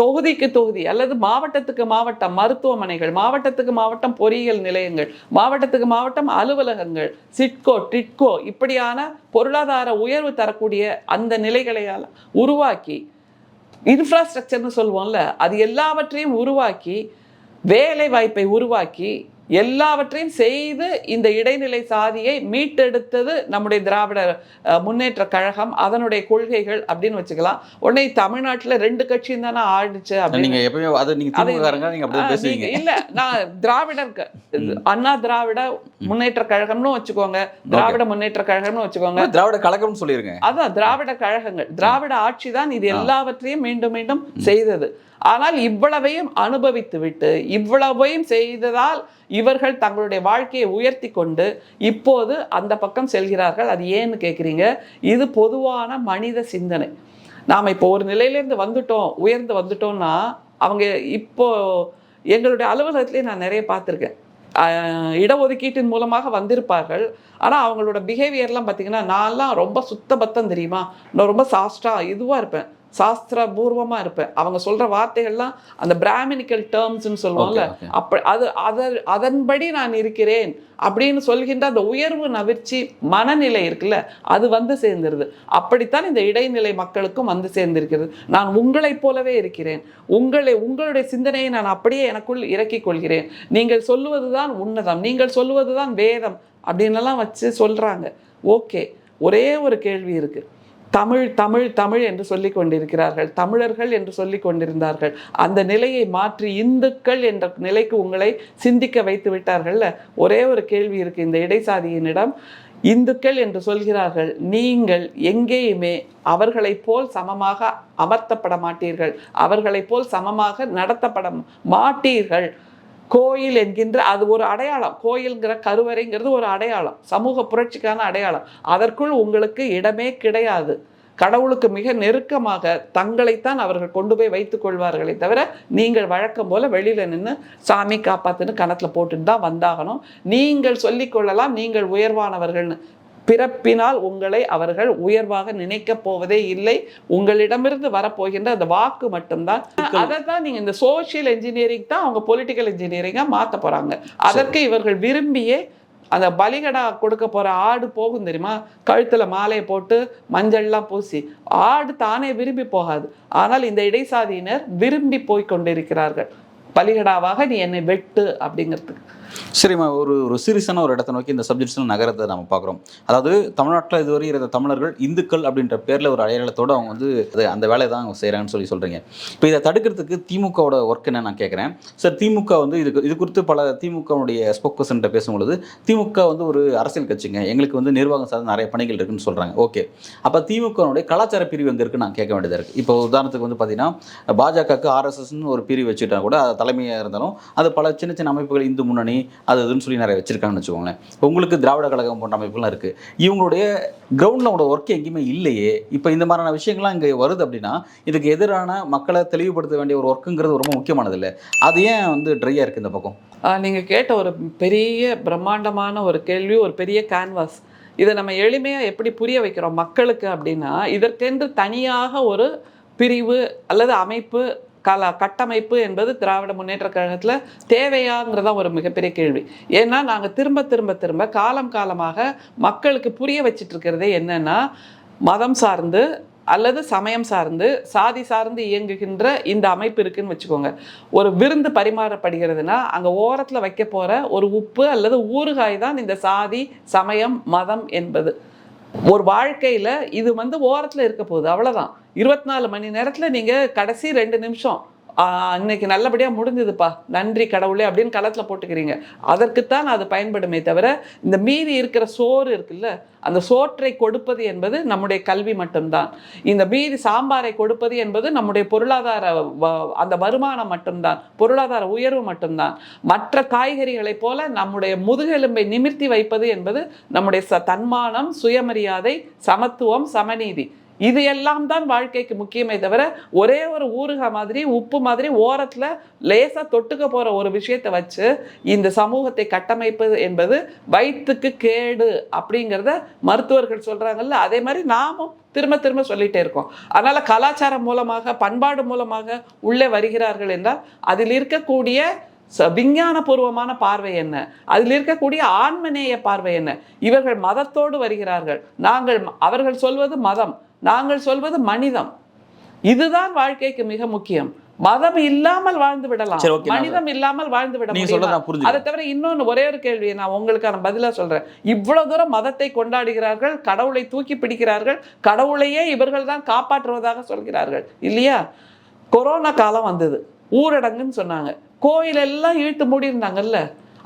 தொகுதிக்கு தொகுதி அல்லது மாவட்டத்துக்கு மாவட்டம் மருத்துவமனைகள், மாவட்டத்துக்கு மாவட்டம் பொறியியல் நிலையங்கள், மாவட்டத்துக்கு மாவட்டம் அலுவலகங்கள், சிட்கோ டிட்கோ, இப்படியான பொருளாதார உயர்வு தரக்கூடிய அந்த நிலைகளை உருவாக்கி, இன்ஃப்ராஸ்ட்ரக்சர்னு சொல்லுவோம்ல, அது எல்லாவற்றையும் உருவாக்கி, வேலை வாய்ப்பை உருவாக்கி, எல்லாவற்றையும் செய்து இந்த இடைநிலை சாதியை மீட்டெடுத்தது நம்முடைய திராவிட முன்னேற்ற கழகம், அதனுடைய கொள்கைகள் அப்படின்னு வச்சுக்கலாம். உடனே தமிழ்நாட்டில் 2 கட்சியும் தானே ஆடிச்சு அப்படின்னு இல்ல. நான் திராவிடருக்கு அண்ணா திராவிட முன்னேற்ற கழகம்னு வச்சுக்கோங்க, திராவிட முன்னேற்ற கழகம்னு வச்சுக்கோங்க, திராவிட கழகம் சொல்லிருங்க. அதான் திராவிட கழகங்கள், திராவிட ஆட்சி தான் இது எல்லாவற்றையும் மீண்டும் மீண்டும் செய்தது. ஆனால் இவ்வளவையும் அனுபவித்து விட்டு, இவ்வளவையும் செய்ததால் இவர்கள் தங்களுடைய வாழ்க்கையை உயர்த்தி கொண்டு இப்போது அந்த பக்கம் செல்கிறார்கள். அது ஏன்னு கேட்குறீங்க? இது பொதுவான மனித சிந்தனை. நாம் இப்போ ஒரு நிலையிலேருந்து உயர்ந்து வந்துட்டோம்னா, அவங்க இப்போ எங்களுடைய அலுவலகத்திலே நான் நிறைய பார்த்துருக்கேன், இடஒதுக்கீட்டின் மூலமாக வந்திருப்பார்கள். ஆனால் அவங்களோட பிஹேவியர்லாம் பார்த்தீங்கன்னா, நான்லாம் ரொம்ப சுத்தபத்தம் தெரியுமா, நான் ரொம்ப இதுவாக இருப்பேன், சாஸ்திரபூர்வமாக இருப்பேன். அவங்க சொல்கிற வார்த்தைகள்லாம் அந்த பிராமினிக்கல் டேர்ம்ஸ்ன்னு சொல்லுவோம்ல, அதன்படி நான் இருக்கிறேன் அப்படின்னு சொல்கின்ற அந்த உயர்வு நவிர்ச்சி மனநிலை இருக்குல்ல, அது வந்து சேர்ந்துருது. அப்படித்தான் இந்த இடைநிலை மக்களுக்கும் வந்து சேர்ந்திருக்கிறது. நான் உங்களைப் போலவே இருக்கிறேன், உங்களுடைய சிந்தனையை நான் அப்படியே எனக்குள் இறக்கிக் கொள்கிறேன், நீங்கள் சொல்லுவதுதான் உன்னதம், நீங்கள் சொல்லுவதுதான் வேதம் அப்படின்னெல்லாம் வச்சு சொல்கிறாங்க. ஓகே, ஒரே ஒரு கேள்வி இருக்குது. தமிழ் தமிழ் தமிழ் என்று சொல்லிக் கொண்டிருக்கிறார்கள், தமிழர்கள் என்று சொல்லிக் கொண்டிருந்தார்கள். அந்த நிலையை மாற்றி இந்துக்கள் என்ற நிலைக்கு உங்களை சிந்திக்க வைத்து விட்டார்கள்ல. ஒரே ஒரு கேள்வி இருக்கு இந்த இடைசாதியினிடம். இந்துக்கள் என்று சொல்கிறார்கள், நீங்கள் எங்கேயுமே அவர்களைப் போல் சமமாக அமர்த்தப்பட மாட்டீர்கள், அவர்களைப் போல் சமமாக நடத்தப்பட மாட்டீர்கள். கோயில் என்கின்ற அது ஒரு அடையாளம், கோயில்ங்கிற கருவறைங்கிறது ஒரு அடையாளம், சமூக புரட்சிக்கான அடையாளம். அதற்குள் உங்களுக்கு இடமே கிடையாது. கடவுளுக்கு மிக நெருக்கமாக தங்களைத்தான் அவர்கள் கொண்டு போய் வைத்துக் கொள்வார்களே தவிர, நீங்கள் வழக்கம் போல வெளியில நின்று சாமி காப்பாத்துன்னு கணத்துல போட்டுட்டு தான் வந்தாகணும். நீங்கள் சொல்லிக்கொள்ளலாம் நீங்கள் உயர்வானவர்கள்னு, பிறப்பினால் உங்களை அவர்கள் உயர்வாக நினைக்க போவதே இல்லை. உங்களிடமிருந்து வரப்போகின்ற அந்த வாக்கு மட்டும்தான். அதை தான் நீங்க இந்த சோசியல் இன்ஜினியரிங் தான் அவங்க பொலிட்டிக்கல் இன்ஜினியரிங்கா மாற்ற போறாங்க. அதற்கு இவர்கள் விரும்பியே அந்த பலிகடா கொடுக்க போற ஆடு போகும் தெரியுமா, கழுத்துல மாலையை போட்டு மஞ்சள்லாம் பூசி, ஆடு தானே விரும்பி போகாது. ஆனால் இந்த இடைசாதியினர் விரும்பி போய் கொண்டிருக்கிறார்கள், பலிகடாவாக நீ என்னை வெட்டு அப்படிங்கிறதுக்கு. சரிம்மா, ஒரு சீரியஸான ஒரு இடத்தை நோக்கி இந்த சப்ஜெக்ட்ஸ்லாம் நகரத்தை நம்ம பார்க்குறோம். அதாவது தமிழ்நாட்டில் இதுவரை இருந்த தமிழர்கள் இந்துக்கள் அப்படின்ற பேரில் ஒரு அடையாளத்தோடு அவங்க வந்து அந்த வேலையை தான் அவங்க செய்கிறாங்கன்னு சொல்கிறீங்க. இப்போ இதை தடுக்கிறதுக்கு திமுகவோட ஒர்க் என்ன நான் கேட்குறேன் சார். திமுக வந்து இது குறித்து பல திமுகவுடைய ஸ்போக் பர்சன்கிட்ட பேசும்பொழுது, திமுக வந்து ஒரு அரசியல் கட்சிங்க, எங்களுக்கு வந்து நிர்வாகம் சார்ந்த நிறைய பணிகள் இருக்குன்னு சொல்கிறாங்க. ஓகே, அப்போ திமுகவுடைய கலாச்சார பிரிவு எங்கே இருக்குன்னு நான் கேட்க வேண்டியதாக இருக்குது. இப்போ உதாரணத்துக்கு வந்து பார்த்தீங்கன்னா பாஜகவுக்கு ஆர்எஸ்எஸ்ன்னு ஒரு பிரிவு வச்சுட்டா கூட அது தலைமையாக இருந்தாலும் அது பல சின்ன சின்ன அமைப்புகள், இந்து முன்னணி அதுன்னு சொல்லி நிறைய வச்சிருக்காங்கன்னு வச்சுக்கோங்களேன். உங்களுக்கு திராவிட கழகம் போன்ற அமைப்புலாம் இருக்குது. இவங்களுடைய கிரவுண்டில் அவங்களோட ஒர்க் எங்கேயுமே இல்லையே. இப்போ இந்த மாதிரியான விஷயங்கள்லாம் இங்கே வருது அப்படின்னா இதுக்கு எதிரான மக்களை தெளிவுபடுத்த வேண்டிய ஒரு ஒர்க்குங்கிறது ரொம்ப முக்கியமானது இல்லை. அது ஏன் வந்து ட்ரையாக இருக்குது இந்த பக்கம்? நீங்கள் கேட்ட ஒரு பெரிய பிரம்மாண்டமான ஒரு கேள்வி, ஒரு பெரிய கேன்வாஸ். இதை நம்ம எளிமையாக எப்படி புரிய வைக்கிறோம் மக்களுக்கு அப்படின்னா, இதற்கென்று தனியாக ஒரு பிரிவு அல்லது அமைப்பு கட்டமைப்பு என்பது திராவிட முன்னேற்ற கழகத்தில் தேவையாங்கிறதான் ஒரு மிகப்பெரிய கேள்வி. ஏன்னா நாங்கள் திரும்ப திரும்ப திரும்ப காலமாக மக்களுக்கு புரிய வச்சிட்டு இருக்கிறதே என்னன்னா, மதம் சார்ந்து அல்லது சமயம் சார்ந்து சாதி சார்ந்து இயங்குகின்ற இந்த அமைப்பு இருக்குன்னு வச்சுக்கோங்க. ஒரு விருந்து பரிமாறப்படுகிறதுனா அங்கே ஓரத்தில் வைக்க போகிற ஒரு உப்பு அல்லது ஊறுகாய் தான் இந்த சாதி சமயம் மதம் என்பது. ஒரு வாழ்க்கையில் இது வந்து ஓரத்தில் இருக்க போகுது, அவ்வளோதான். 24 மணி நேரத்தில் நீங்கள் கடைசி 2 நிமிஷம் இன்னைக்கு நல்லபடியாக முடிஞ்சதுப்பா நன்றி கடவுளே அப்படின்னு களத்தில் போட்டுக்கிறீங்க. அதற்குத்தான் அது பயன்படுமே தவிர, இந்த மீதி இருக்கிற சோறு இருக்குல்ல, அந்த சோற்றை கொடுப்பது என்பது நம்முடைய கல்வி மட்டும்தான். இந்த மீதி சாம்பாரை கொடுப்பது என்பது நம்முடைய பொருளாதார அந்த வருமானம் மட்டும்தான், பொருளாதார உயர்வு மட்டும்தான். மற்ற காய்கறிகளைப் போல நம்முடைய முதுகெலும்பை நிமிர்த்தி வைப்பது என்பது நம்முடைய தன்மானம், சுயமரியாதை, சமத்துவம், சமநீதி. இது எல்லாம் தான் வாழ்க்கைக்கு முக்கியமே தவிர, ஒரே ஒரு ஊறுகாய் மாதிரி உப்பு மாதிரி ஓரத்தில் லேசாக தொட்டுக்க போகிற ஒரு விஷயத்தை வச்சு இந்த சமூகத்தை கட்டமைப்பது என்பது வயிற்றுக்கு கேடு அப்படிங்கிறத மருத்துவர்கள் சொல்கிறாங்கல்ல. அதே மாதிரி நாமும் திரும்ப திரும்ப சொல்லிகிட்டே இருக்கோம். அதனால் கலாச்சாரம் மூலமாக, பண்பாடு மூலமாக உள்ளே வருகிறார்கள் என்றால் அதில் இருக்கக்கூடிய விஞ்ஞானபூர்வமான பார்வை என்ன, அதில் இருக்கக்கூடிய ஆன்மநேய பார்வை என்ன. இவர்கள் மதத்தோடு வருகிறார்கள், அவர்கள் சொல்வது மதம், நாங்கள் சொல்வது மனிதம். இதுதான் வாழ்க்கைக்கு மிக முக்கியம். மதம் இல்லாமல் வாழ்ந்து விடலாம், மனிதம் இல்லாமல் வாழ்ந்து விட முடியும். அதை தவிர இன்னொன்று ஒரே ஒரு கேள்வியை நான் உங்களுக்கான பதிலாக சொல்றேன். இவ்வளவு தூரம் மதத்தை கொண்டாடுகிறார்கள், கடவுளை தூக்கி பிடிக்கிறார்கள், கடவுளையே இவர்கள் தான் காப்பாற்றுவதாக சொல்கிறார்கள் இல்லையா? கொரோனா காலம் வந்தது, ஊரடங்குன்னு சொன்னாங்க, கோயிலெல்லாம் இழுத்து மூடி இருந்தாங்கல்ல.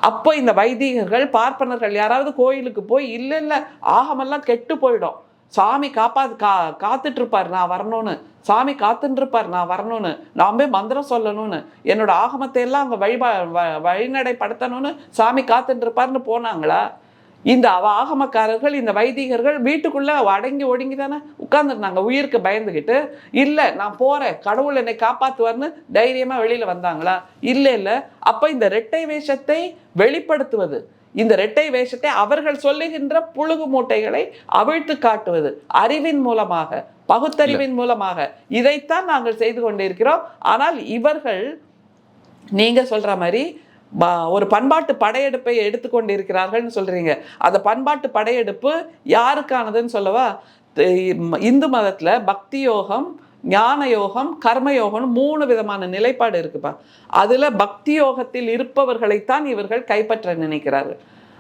அப்போ இந்த வைதிகர்கள், பார்ப்பனர்கள் யாராவது கோயிலுக்கு போய் இல்லை ஆகமெல்லாம் கெட்டு போயிடும், சாமி காத்துட்டு இருப்பார் நான் வரணும்னு, சாமி காத்துட்டு இருப்பார் நான் வரணும்னு, நான் போய் மந்திரம் சொல்லணும்னு, என்னோட ஆகமத்தை எல்லாம் அங்கே வழிநடைப்படுத்தணும்னு சாமி காத்துட்டு இருப்பார்னு போனாங்களா? இந்த ஆகமக்காரர்கள், இந்த வைதிகர்கள் வீட்டுக்குள்ளே அடங்கி ஒடுங்கி தானே உட்கார்ந்துருந்தாங்க, உயிருக்கு பயந்துக்கிட்டு. இல்லை நான் போகிறேன், கடவுள் என்னை காப்பாற்றுவார்னு தைரியமாக வெளியில் வந்தாங்களா? இல்லை. அப்போ இந்த இரட்டை வேஷத்தை வெளிப்படுத்துவது, இந்த இரட்டை வேஷத்தை அவர்கள் சொல்லுகின்ற புழுகு மூட்டைகளை அவிழ்த்து காட்டுவது அறிவின் மூலமாக, பகுத்தறிவின் மூலமாக, இதைத்தான் நாங்கள் செய்து கொண்டிருக்கிறோம். ஆனால் இவர்கள் நீங்க சொல்ற மாதிரி ஒரு பண்பாட்டு படையெடுப்பை எடுத்துக்கொண்டு இருக்கிறார்கள்னு சொல்றீங்க. அந்த பண்பாட்டு படையெடுப்பு யாருக்கானதுன்னு சொல்லவா? இந்து மதத்துல பக்தி யோகம், ஞான யோகம், கர்மயோகம்னு 3 விதமான நிலைப்பாடு இருக்குப்பா. அதுல பக்தி யோகத்தில் இருப்பவர்களைத்தான் இவர்கள் கைப்பற்ற நினைக்கிறார்கள்.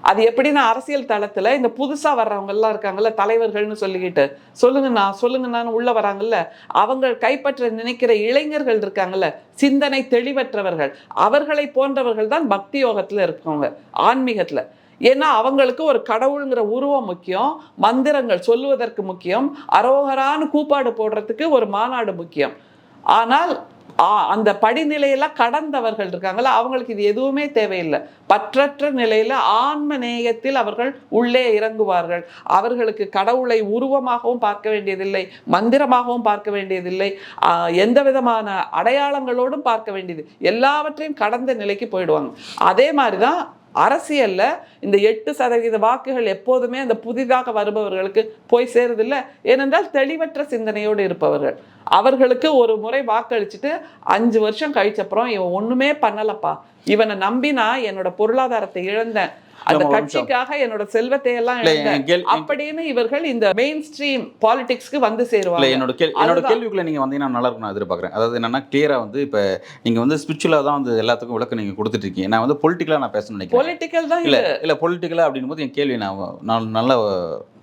அது எப்படின்னா அரசியல் தளத்துல இந்த புதுசா வர்றவங்க எல்லாம் இருக்காங்கல்ல, தலைவர்கள்னு சொல்லிக்கிட்டு சொல்லுங்கண்ணான்னு உள்ள வராங்கல்ல, அவங்க கைப்பற்ற நினைக்கிற இளைஞர்கள் இருக்காங்கல்ல, சிந்தனை தெளிவற்றவர்கள், அவர்களை போன்றவர்கள் தான் பக்தி யோகத்துல இருக்கவங்க, ஆன்மீகத்துல. ஏன்னா அவங்களுக்கு ஒரு கடவுளுங்கிற உருவம் முக்கியம், மந்திரங்கள் சொல்லுவதற்கு முக்கியம், அரோகரான்னு கூப்பாடு போடுறதுக்கு ஒரு மாநாடு முக்கியம். ஆனால் அந்த படிநிலையெல்லாம் கடந்தவர்கள் இருக்காங்களா, அவங்களுக்கு இது எதுவுமே தேவையில்லை. பற்றற்ற நிலையில ஆன்ம நேயத்தில் அவர்கள் உள்ளே இறங்குவார்கள். அவர்களுக்கு கடவுளை உருவமாகவும் பார்க்க வேண்டியதில்லை, மந்திரமாகவும் பார்க்க வேண்டியதில்லை, எந்த விதமான அடையாளங்களோடும் பார்க்க வேண்டியது, எல்லாவற்றையும் கடந்த நிலைக்கு போயிடுவாங்க. அதே மாதிரிதான் அரசியல்ல இந்த 8% வாக்குகள் எப்போதுமே அந்த புதிதாக வருபவர்களுக்கு போய் சேருதில்லை. ஏனென்றால் தெளிவற்ற சிந்தனையோடு இருப்பவர்கள், அவர்களுக்கு ஒரு முறை வாக்களிச்சுட்டு 5 வருஷம் கழிச்சப்புறம் இவன் ஒண்ணுமே பண்ணலப்பா, இவனை நம்பி நான் என்னோட பொருளாதாரத்தை இழந்தேன், அந்த கட்சிக்காக என்னோட செல்வத்தை எல்லாம் இழந்தேன் அப்படின்னு இவர்கள் இந்த மெயின் ஸ்ட்ரீம் பாலிடிக்ஸ்க்கு வந்து சேருவாங்க. என்னோட கேள்விக்குள்ள நீங்க வந்தீங்கன்னா நல்லா இருக்கும் நான் எதிர்பார்க்குறேன். அதாவது என்னன்னா கிளியரா வந்து இப்போ நீங்க வந்து ஸ்பிரிச்சுவலா தான் வந்து எல்லாத்துக்கும் விளக்கம் நீங்க கொடுத்துட்டு இருக்கீங்க. நான் வந்து பொலிட்டிக்கலா நான் பேசணும்னு நினைக்கிறேன். பொலிட்டிக்கல் தான் இல்ல பொலிட்டிக்கலா அப்படின்னும் போது என் கேள்வி நான் நல்லா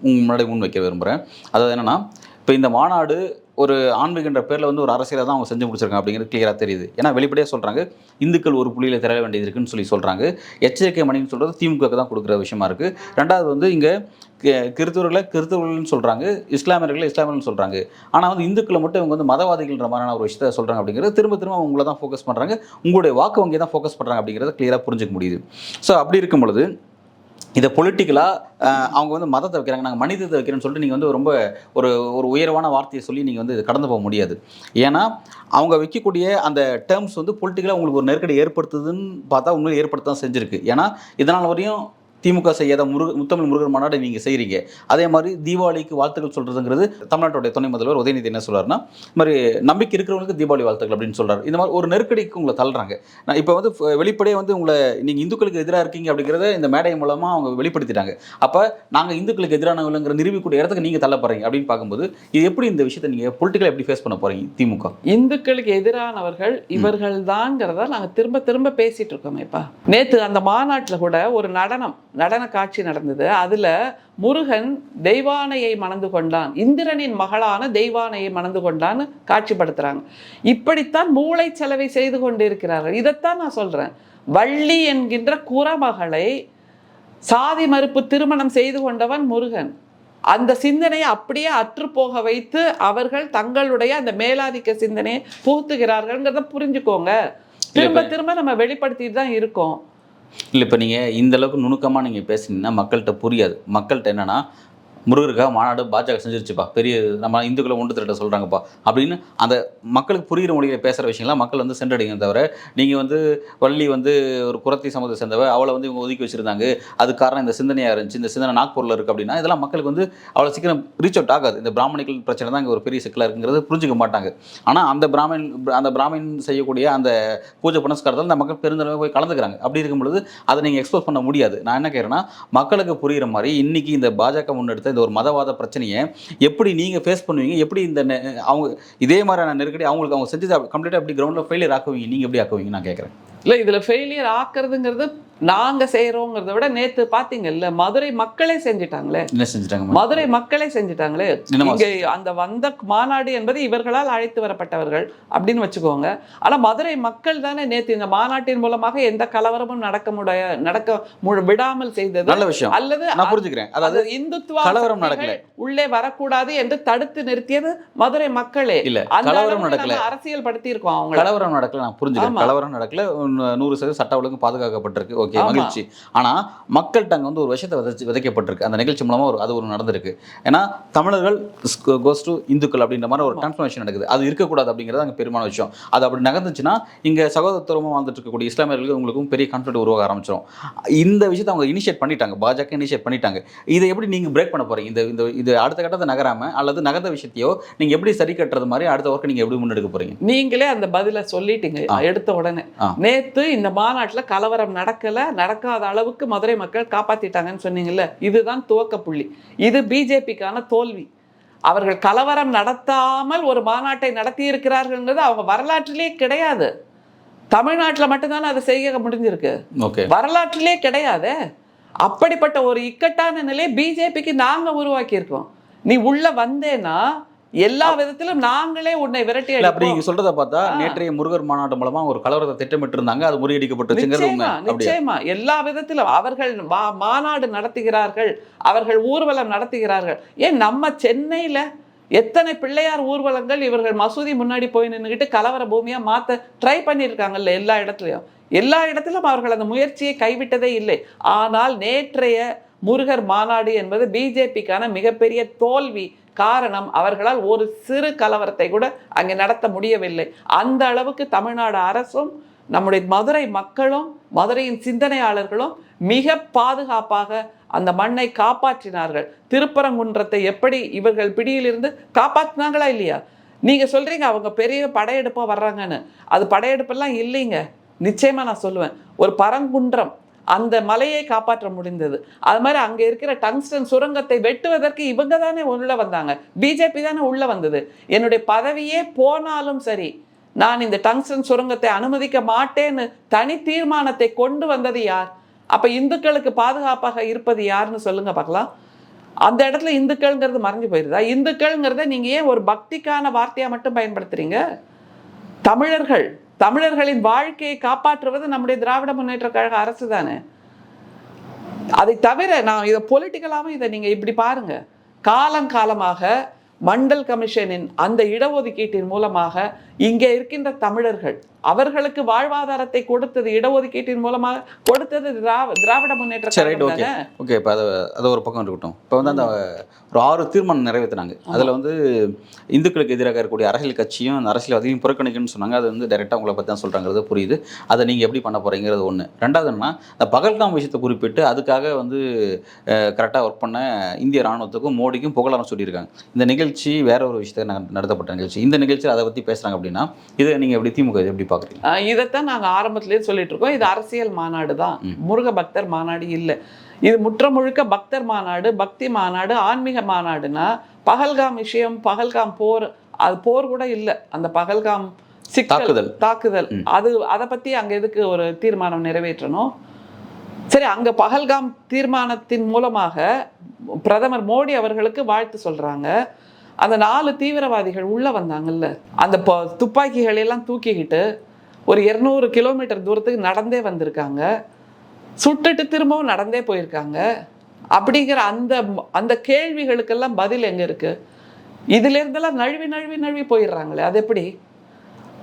முன்னாடி முன் வைக்க விரும்புறேன். அதாவது என்னன்னா இப்போ இந்த மாநாடு ஒரு ஆன்மீகன்ற பேரில் வந்து ஒரு அரசியலை தான் அவங்க செஞ்சு முடிச்சிருக்காங்க அப்படிங்கிறது கிளியராக தெரியுது. ஏன்னா வெளிப்படையாக சொல்கிறாங்க இந்துக்கள் ஒரு புள்ளியில் திரள வேண்டியது இருக்குன்னு சொல்கிறாங்க. எச்சரிக்கை மணின்னு சொல்கிறது திமுகவுக்கு தான் கொடுக்குற விஷயமா இருக்குது. ரெண்டாவது வந்து இங்கே கிறிஸ்தவர்கள்னு சொல்கிறாங்க, இஸ்லாமியர்கள்னு சொல்கிறாங்க. ஆனால் வந்து இந்துக்களை மட்டும் இவங்க வந்து மதவாதிகள்ன்ற மாதிரியான ஒரு விஷயத்தை சொல்கிறாங்க அப்படிங்கிறது திரும்ப உங்களை தான் ஃபோக்கஸ் பண்ணுறாங்க, உங்களுடைய வாக்கு வங்கியை தான் ஃபோக்கஸ் பண்ணுறாங்க அப்படிங்கிறத கிளியராக புரிஞ்சுக்க முடியுது. ஸோ அப்படி இருக்கும் பொழுது இதை பொலிட்டிக்கலாக அவங்க வந்து மதத்தை வைக்கிறாங்க, நாங்கள் மனிதத்தை வைக்கிறேன்னு சொல்லிட்டு நீங்கள் வந்து ரொம்ப ஒரு ஒரு உயர்வான வார்த்தையை சொல்லி நீங்கள் வந்து கடந்து போக முடியாது. ஏன்னா அவங்க வைக்கக்கூடிய அந்த டேர்ம்ஸ் வந்து பொலிட்டிக்கலாக உங்களுக்கு ஒரு நெருக்கடி ஏற்படுத்துதுன்னு பார்த்தா உண்மையில் ஏற்படுத்த தான் செஞ்சுருக்கு. ஏன்னா இதனால் வரையும் திமுக செய்யாத முத்தமிழ் முருகன் மாநாடு நீங்கள் செய்கிறீங்க. அதே மாதிரி தீபாவளிக்கு வாழ்த்துக்கள் சொல்கிறதுங்கிறது தமிழ்நாட்டுடைய துணை முதல்வர் உதயநிதி என்ன சொல்கிறாருன்னா, இந்த மாதிரி நம்பிக்கை இருக்கிறவங்களுக்கு தீபாவளி வாழ்த்துக்கள் அப்படின்னு சொல்கிறார். இந்த மாதிரி ஒரு நெருக்கடிக்கு உங்களை தள்ளுறாங்க. நான் இப்போ வந்து வெளிப்படையே வந்து உங்களை நீங்கள் இந்துக்களுக்கு எதிராக இருக்கீங்க அப்படிங்கிறத இந்த மேடை மூலமாக அவங்க வெளிப்படுத்திட்டாங்க. அப்போ நாங்கள் இந்துக்களுக்கு எதிரானவங்கிற நிரூபிக்கூடிய இடத்துக்கு நீங்கள் தள்ளப்படுறீங்க அப்படின்னு பார்க்கும்போது இது எப்படி இந்த விஷயத்தை நீங்கள் பொலிட்டிக்கலாக எப்படி ஃபேஸ் பண்ண போகிறீங்க? திமுக இந்துக்களுக்கு எதிரானவர்கள் இவர்கள் தான்ங்கிறத நாங்கள் திரும்ப பேசிட்டு இருக்கோம். இப்போ நேற்று அந்த மாநாட்டில் கூட ஒரு நடன காட்சி நடந்தது. அதுல முருகன் தெய்வானையை மணந்து கொண்டான், இந்திரனின் மகளான தெய்வானையை மணந்து கொண்டான்னு காட்சிப்படுத்துறாங்க. இப்படித்தான் மூளை செலவை செய்து கொண்டிருக்கிறார்கள். இதைத்தான் நான் சொல்றேன். வள்ளி என்கின்ற குறமகளை சாதி மறுப்பு திருமணம் செய்து கொண்டவன் முருகன். அந்த சிந்தனையை அப்படியே அற்றுப்போக வைத்து அவர்கள் தங்களுடைய அந்த மேலாதிக்க சிந்தனையை புகுத்துகிறார்கள்ங்கிறத புரிஞ்சுக்கோங்க. திரும்ப நம்ம வெளிப்படுத்திட்டு தான் இருக்கோம். இல்லை இப்போ நீங்கள் இந்த அளவுக்கு நுணுக்கமாக நீங்கள் பேசுனீங்கன்னா மக்கள்கிட்ட புரியாது. மக்கள்கிட்ட என்னென்னா முருகருக்காக மாநாடு பாஜக செஞ்சிருச்சுப்பா, பெரிய நம்ம இந்துக்களை ஒன்று திரட்ட சொல்கிறாங்கப்பா அப்படின்னு அந்த மக்களுக்கு புரிகிற மொழியில் பேசுகிற விஷயங்கள்லாம் மக்கள் வந்து சென்றடைங்க. தவிர நீங்கள் வந்து வள்ளி வந்து ஒரு குறத்தி சமூகத்தை சேர்ந்தவ, அவளை வந்து இவங்க ஒதுக்கி வச்சுருந்தாங்க, அது காரணம் இந்த சிந்தனையாக இருந்துச்சு, இந்த சிந்தனை நாக்பூரில் இருக்குது அப்படின்னா இதெல்லாம் மக்களுக்கு வந்து அவ்வளோ சீக்கிரம் ரீச் அவுட் ஆகாது. இந்த பிராமணிகள் பிரச்சனை தான் இங்கே ஒரு பெரிய சிக்கலாக இருக்குங்கிறது புரிஞ்சுக்க மாட்டாங்க. ஆனால் அந்த பிராமின் செய்யக்கூடிய அந்த பூஜை புனஸ்காரத்தில் அந்த மக்கள் பெருந்தளவு போய் கலந்துக்கிறாங்க. அப்படி இருக்கும் பொழுது அதை நீங்கள் எக்ஸ்போஸ் பண்ண முடியாது. நான் என்ன கேட்குறேன்னா மக்களுக்கு புரிகிற மாதிரி இன்றைக்கி இந்த பாஜக முன்னெடுத்த இந்த ஒரு மதவாத பிரச்சனையை எப்படி நீங்க ஃபேஸ் பண்ணுவீங்க? எப்படி இந்த அவங்க இதே மாதிரியான நெருக்கடி அவங்களுக்கு அவங்க செஞ்சது கம்ப்ளீட்டா எப்படி கிரவுண்ட்ல ஃபெயிலியர் ஆக்குவீங்க? நீங்க எப்படி ஆக்குவீங்க நான் கேட்குறேன். இல்லை, இதில் ஃபெயிலியர் ஆக்குறதுங்கிறது நாங்கள் செய்கிறோங்கிறத விட நேற்று பார்த்தீங்கல்ல மதுரை மக்களே செஞ்சிட்டாங்களே. என்ன செஞ்சிட்டாங்க? மதுரை மக்களே செஞ்சிட்டாங்களே. இங்கே அந்த வந்த மாநாடு என்பது இவர்களால் அழைத்து வரப்பட்டவர்கள் அப்படின்னு வச்சுக்கோங்க. ஆனால் மதுரை மக்கள் தானே நேற்று இந்த மாநாட்டின் மூலமாக எந்த கலவரமும் நடக்க விடாமல் செய்தது. நல்ல விஷயம். அல்லது நான் புரிஞ்சுக்கிறேன். அதாவது இந்துத்துவ கலவரம் நடக்கல, உள்ளே வரக்கூடாது என்று தடுத்து நிறுத்தியது மதுரை மக்களே. இல்ல கலவரம் நடக்கல, அரசியல் படுத்தி இருக்கோம். அவங்க கலவரம் நடக்கல, நான் புரிஞ்சுக்கிறேன். கலவரம் நடக்கல, 100% சட்ட ஒழுங்கு பாதுகாக்கப்பட்டிருக்கு. ஓகே, மகிழ்ச்சி. ஆனா மக்கள்கிட்ட அங்கே வந்து ஒரு விஷயத்தை விதைக்கப்பட்டிருக்கு. அந்த நிகழ்ச்சி மூலமா அது ஒரு நடந்திருக்கு. ஏன்னா தமிழர்கள் கோஸ் டு இந்துக்கள் அப்படின்ற மாதிரி ஒரு டிரான்ஸ்ஃபர்மேஷன் நடக்குது. அது இருக்கக்கூடாது அப்படிங்கிறது அங்கே பெருமான விஷயம். அது அப்படி நகர்ந்துச்சுன்னா இங்கே சகோதரத்துவமாக வந்துட்டு இருக்கக்கூடிய இஸ்லாமியர்களுக்கு உங்களுக்கும் பெரிய கான்ஃப்ளிக்ட் உருவாக ஆரம்பிச்சிடும். இந்த விஷயத்தை அவங்க இனிஷியேட் பண்ணிட்டாங்க, பாஜக இனிஷியேட் பண்ணிட்டாங்க. இதை எப்படி நீங்கள் பிரேக் பண்ண போறீங்க? இது அடுத்த கட்டத்தை நகராம அல்லது நகர்ந்த விஷயத்தையோ நீங்கள் எப்படி சரி கட்டுறது மாதிரி அடுத்த ஒர்க்கை நீங்கள் எப்படி முன்னெடுக்க போறீங்க? நீங்களே அந்த பதிலை சொல்லிட்டீங்க எடுத்த உடனே. நேற்று இந்த மாநாட்டில் கலவரம் நடக்காத அளவுக்கு மதுரை மக்கள் காப்பாத்திட்டாங்கன்னு சொன்னீங்கல்ல, இதுதான் துவக்க புள்ளி. இது பிஜேபிக்கான தோல்வி. அவர்கள் கலவரம் நடத்தாமல் ஒரு மாநாட்டை நடத்தி இருக்கிறார்கள்ங்கிறது அவங்க வரலாற்றிலே கிடையாது. தமிழ்நாட்டில் மட்டும்தானே அதை செய்ய முடிஞ்சிருக்கு, வரலாற்றிலே கிடையாது. அப்படிப்பட்ட ஒரு இக்கட்டான நிலையை பிஜேபிக்கு நாங்க உருவாக்கி இருக்கோம். நீ உள்ள வந்தேன்னா எல்லா விதத்திலும் நாங்களே உன்னை விரட்டி அப்படி நீங்க சொல்றத பார்த்தா நேற்றைய முருகர் மாநாடு மூலமா ஒரு கலவரத்தை திட்டமிட்டு இருந்தாங்க, அது முறியடிக்கப்பட்டுச்சுங்கிறது உண்மை. நிச்சயமா எல்லா விதத்திலும் அவர்கள் மாநாடு நடத்துகிறார்கள், அவர்கள் ஊர்வலம் நடத்துகிறார்கள். ஏன் நம்ம சென்னையில எத்தனை பிள்ளையார் ஊர்வலங்கள் இவர்கள் மசூதி முன்னாடி போய் நின்றுக்கிட்டு கலவர பூமியா மாத்த ட்ரை பண்ணியிருக்காங்கல்ல. எல்லா இடத்திலும் அவர்கள் அந்த முயற்சியை கைவிட்டதே இல்லை. ஆனால் நேற்றைய முருகர் மாநாடு என்பது பிஜேபிக்கான மிகப்பெரிய தோல்வி. காரணம், அவர்களால் ஒரு சிறு கலவரத்தை கூட அங்கே நடத்த முடியவில்லை. அந்த அளவுக்கு தமிழ்நாடு அரசும் நம்முடைய மதுரை மக்களும் மதுரையின் சிந்தனையாளர்களும் மிக பாதுகாப்பாக அந்த மண்ணை காப்பாற்றினார்கள். திருப்பரங்குன்றத்தை எப்படி இவர்கள் பிடியிலிருந்து காப்பாற்றினாங்களா இல்லையா? நீங்க சொல்றீங்க அவங்க பெரிய படையெடுப்பா வர்றாங்கன்னு. அது படையெடுப்பெல்லாம் இல்லைங்க. நிச்சயமா நான் சொல்லுவேன், ஒரு பரங்குன்றம் அந்த மலையை காப்பாற்ற முடிந்தது. அது மாதிரி அங்க இருக்கிற டங்ஸ்டன் சுரங்கத்தை வெட்டுவதற்கு இவங்க தானே உள்ள வந்தாங்க, பிஜேபி தானே உள்ள வந்தது. என்னுடைய பதவியே போனாலும் சரி, நான் இந்த டங்ஸ்டன் சுரங்கத்தை அனுமதிக்க மாட்டேன்னு தனி தீர்மானத்தை கொண்டு வந்தது யார்? அப்ப இந்துக்களுக்கு பாதுகாப்பாக இருப்பது யாருன்னு சொல்லுங்க பார்க்கலாம். அந்த இடத்துல இந்துக்கள்ங்கிறது மறைஞ்சு போயிருதா? இந்துக்கள்ங்கிறத நீங்க ஏன் ஒரு பக்திக்கான வார்த்தையா மட்டும் பயன்படுத்துறீங்க? தமிழர்களின் வாழ்க்கையை காப்பாற்றுவது நம்முடைய திராவிட முன்னேற்ற கழக அரசு தானே. அதை தவிர நான் இதை பொலிட்டிக்கலாகவும் இதை நீங்க இப்படி பாருங்க, காலங்காலமாக மண்டல் கமிஷனின் அந்த இடஒதுக்கீட்டின் மூலமாக இங்கே இருக்கின்ற தமிழர்கள் அவர்களுக்கு வாழ்வாதாரத்தை கொடுத்தது, இடஒதுக்கீட்டின் மூலமாக கொடுத்தது திராவிட முன்னேற்ற கழகம். ஓகே, இப்போ அது ஒரு பக்கம் இருக்கட்டும். இப்போ வந்து அந்த ஒரு 6 தீர்மானம் நிறைவேற்றினாங்க. அதில் வந்து இந்துக்களுக்கு எதிராக இருக்கக்கூடிய அரசியல் கட்சியும் அந்த அரசியல்வாதியும் புறக்கணிக்கணும்னு சொன்னாங்க. அது வந்து டைரெக்டாக உங்களை பற்றி தான் சொல்கிறாங்கிறது புரியுது. அதை நீங்கள் எப்படி பண்ண போகிறீங்கிறது ஒன்று. ரெண்டாவதுன்னா, இந்த பகல்காம் விஷயத்தை குறிப்பிட்டு அதுக்காக வந்து கரெக்டாக ஒர்க் பண்ண இந்திய ராணுவத்துக்கும் மோடிக்கும் புகழாரம் சொல்லியிருக்காங்க. இந்த நிகழ்ச்சி வேற ஒரு விஷயத்தை நடத்தப்பட்ட நிகழ்ச்சி. இந்த நிகழ்ச்சியில் அதை பற்றி பேசுகிறாங்க அப்படின்னா இதை நீங்கள் எப்படி திமுக எப்படி பார்க்குறீங்க? இதைத்தான் நாங்கள் ஆரம்பத்திலேயே சொல்லிட்டு இருக்கோம். இது அரசியல் மாநாடு தான், முருக பக்தர் மாநாடு இல்லை. இது முற்ற முழுக்க பக்தர் மாநாடு, பக்தி மாநாடு, ஆன்மீக மாநாடுனா பகல்காம் விஷயம், பகல்காம் போர், அது போர் கூட இல்லை. அந்த பகல்காம் தாக்குதல் அதை பற்றி அங்கே எதுக்கு ஒரு தீர்மானம் நிறைவேற்றணும்? சரி, அங்கே பகல்காம் தீர்மானத்தின் மூலமாக பிரதமர் மோடி அவர்களுக்கு வாழ்த்து சொல்கிறாங்க. அந்த 4 தீவிரவாதிகள் உள்ளே வந்தாங்கல்ல, அந்த துப்பாக்கிகள் எல்லாம் தூக்கிக்கிட்டு ஒரு 200 கிலோமீட்டர் தூரத்துக்கு நடந்தே வந்திருக்காங்க, சுட்டுட்டு திரும்பவும் நடந்தே போயிருக்காங்க. அப்படிங்கிற அந்த கேள்விகளுக்கெல்லாம் பதில் எங்கே இருக்குது? இதிலிருந்தெல்லாம் நழுவி போயிடுறாங்களே, அது எப்படி?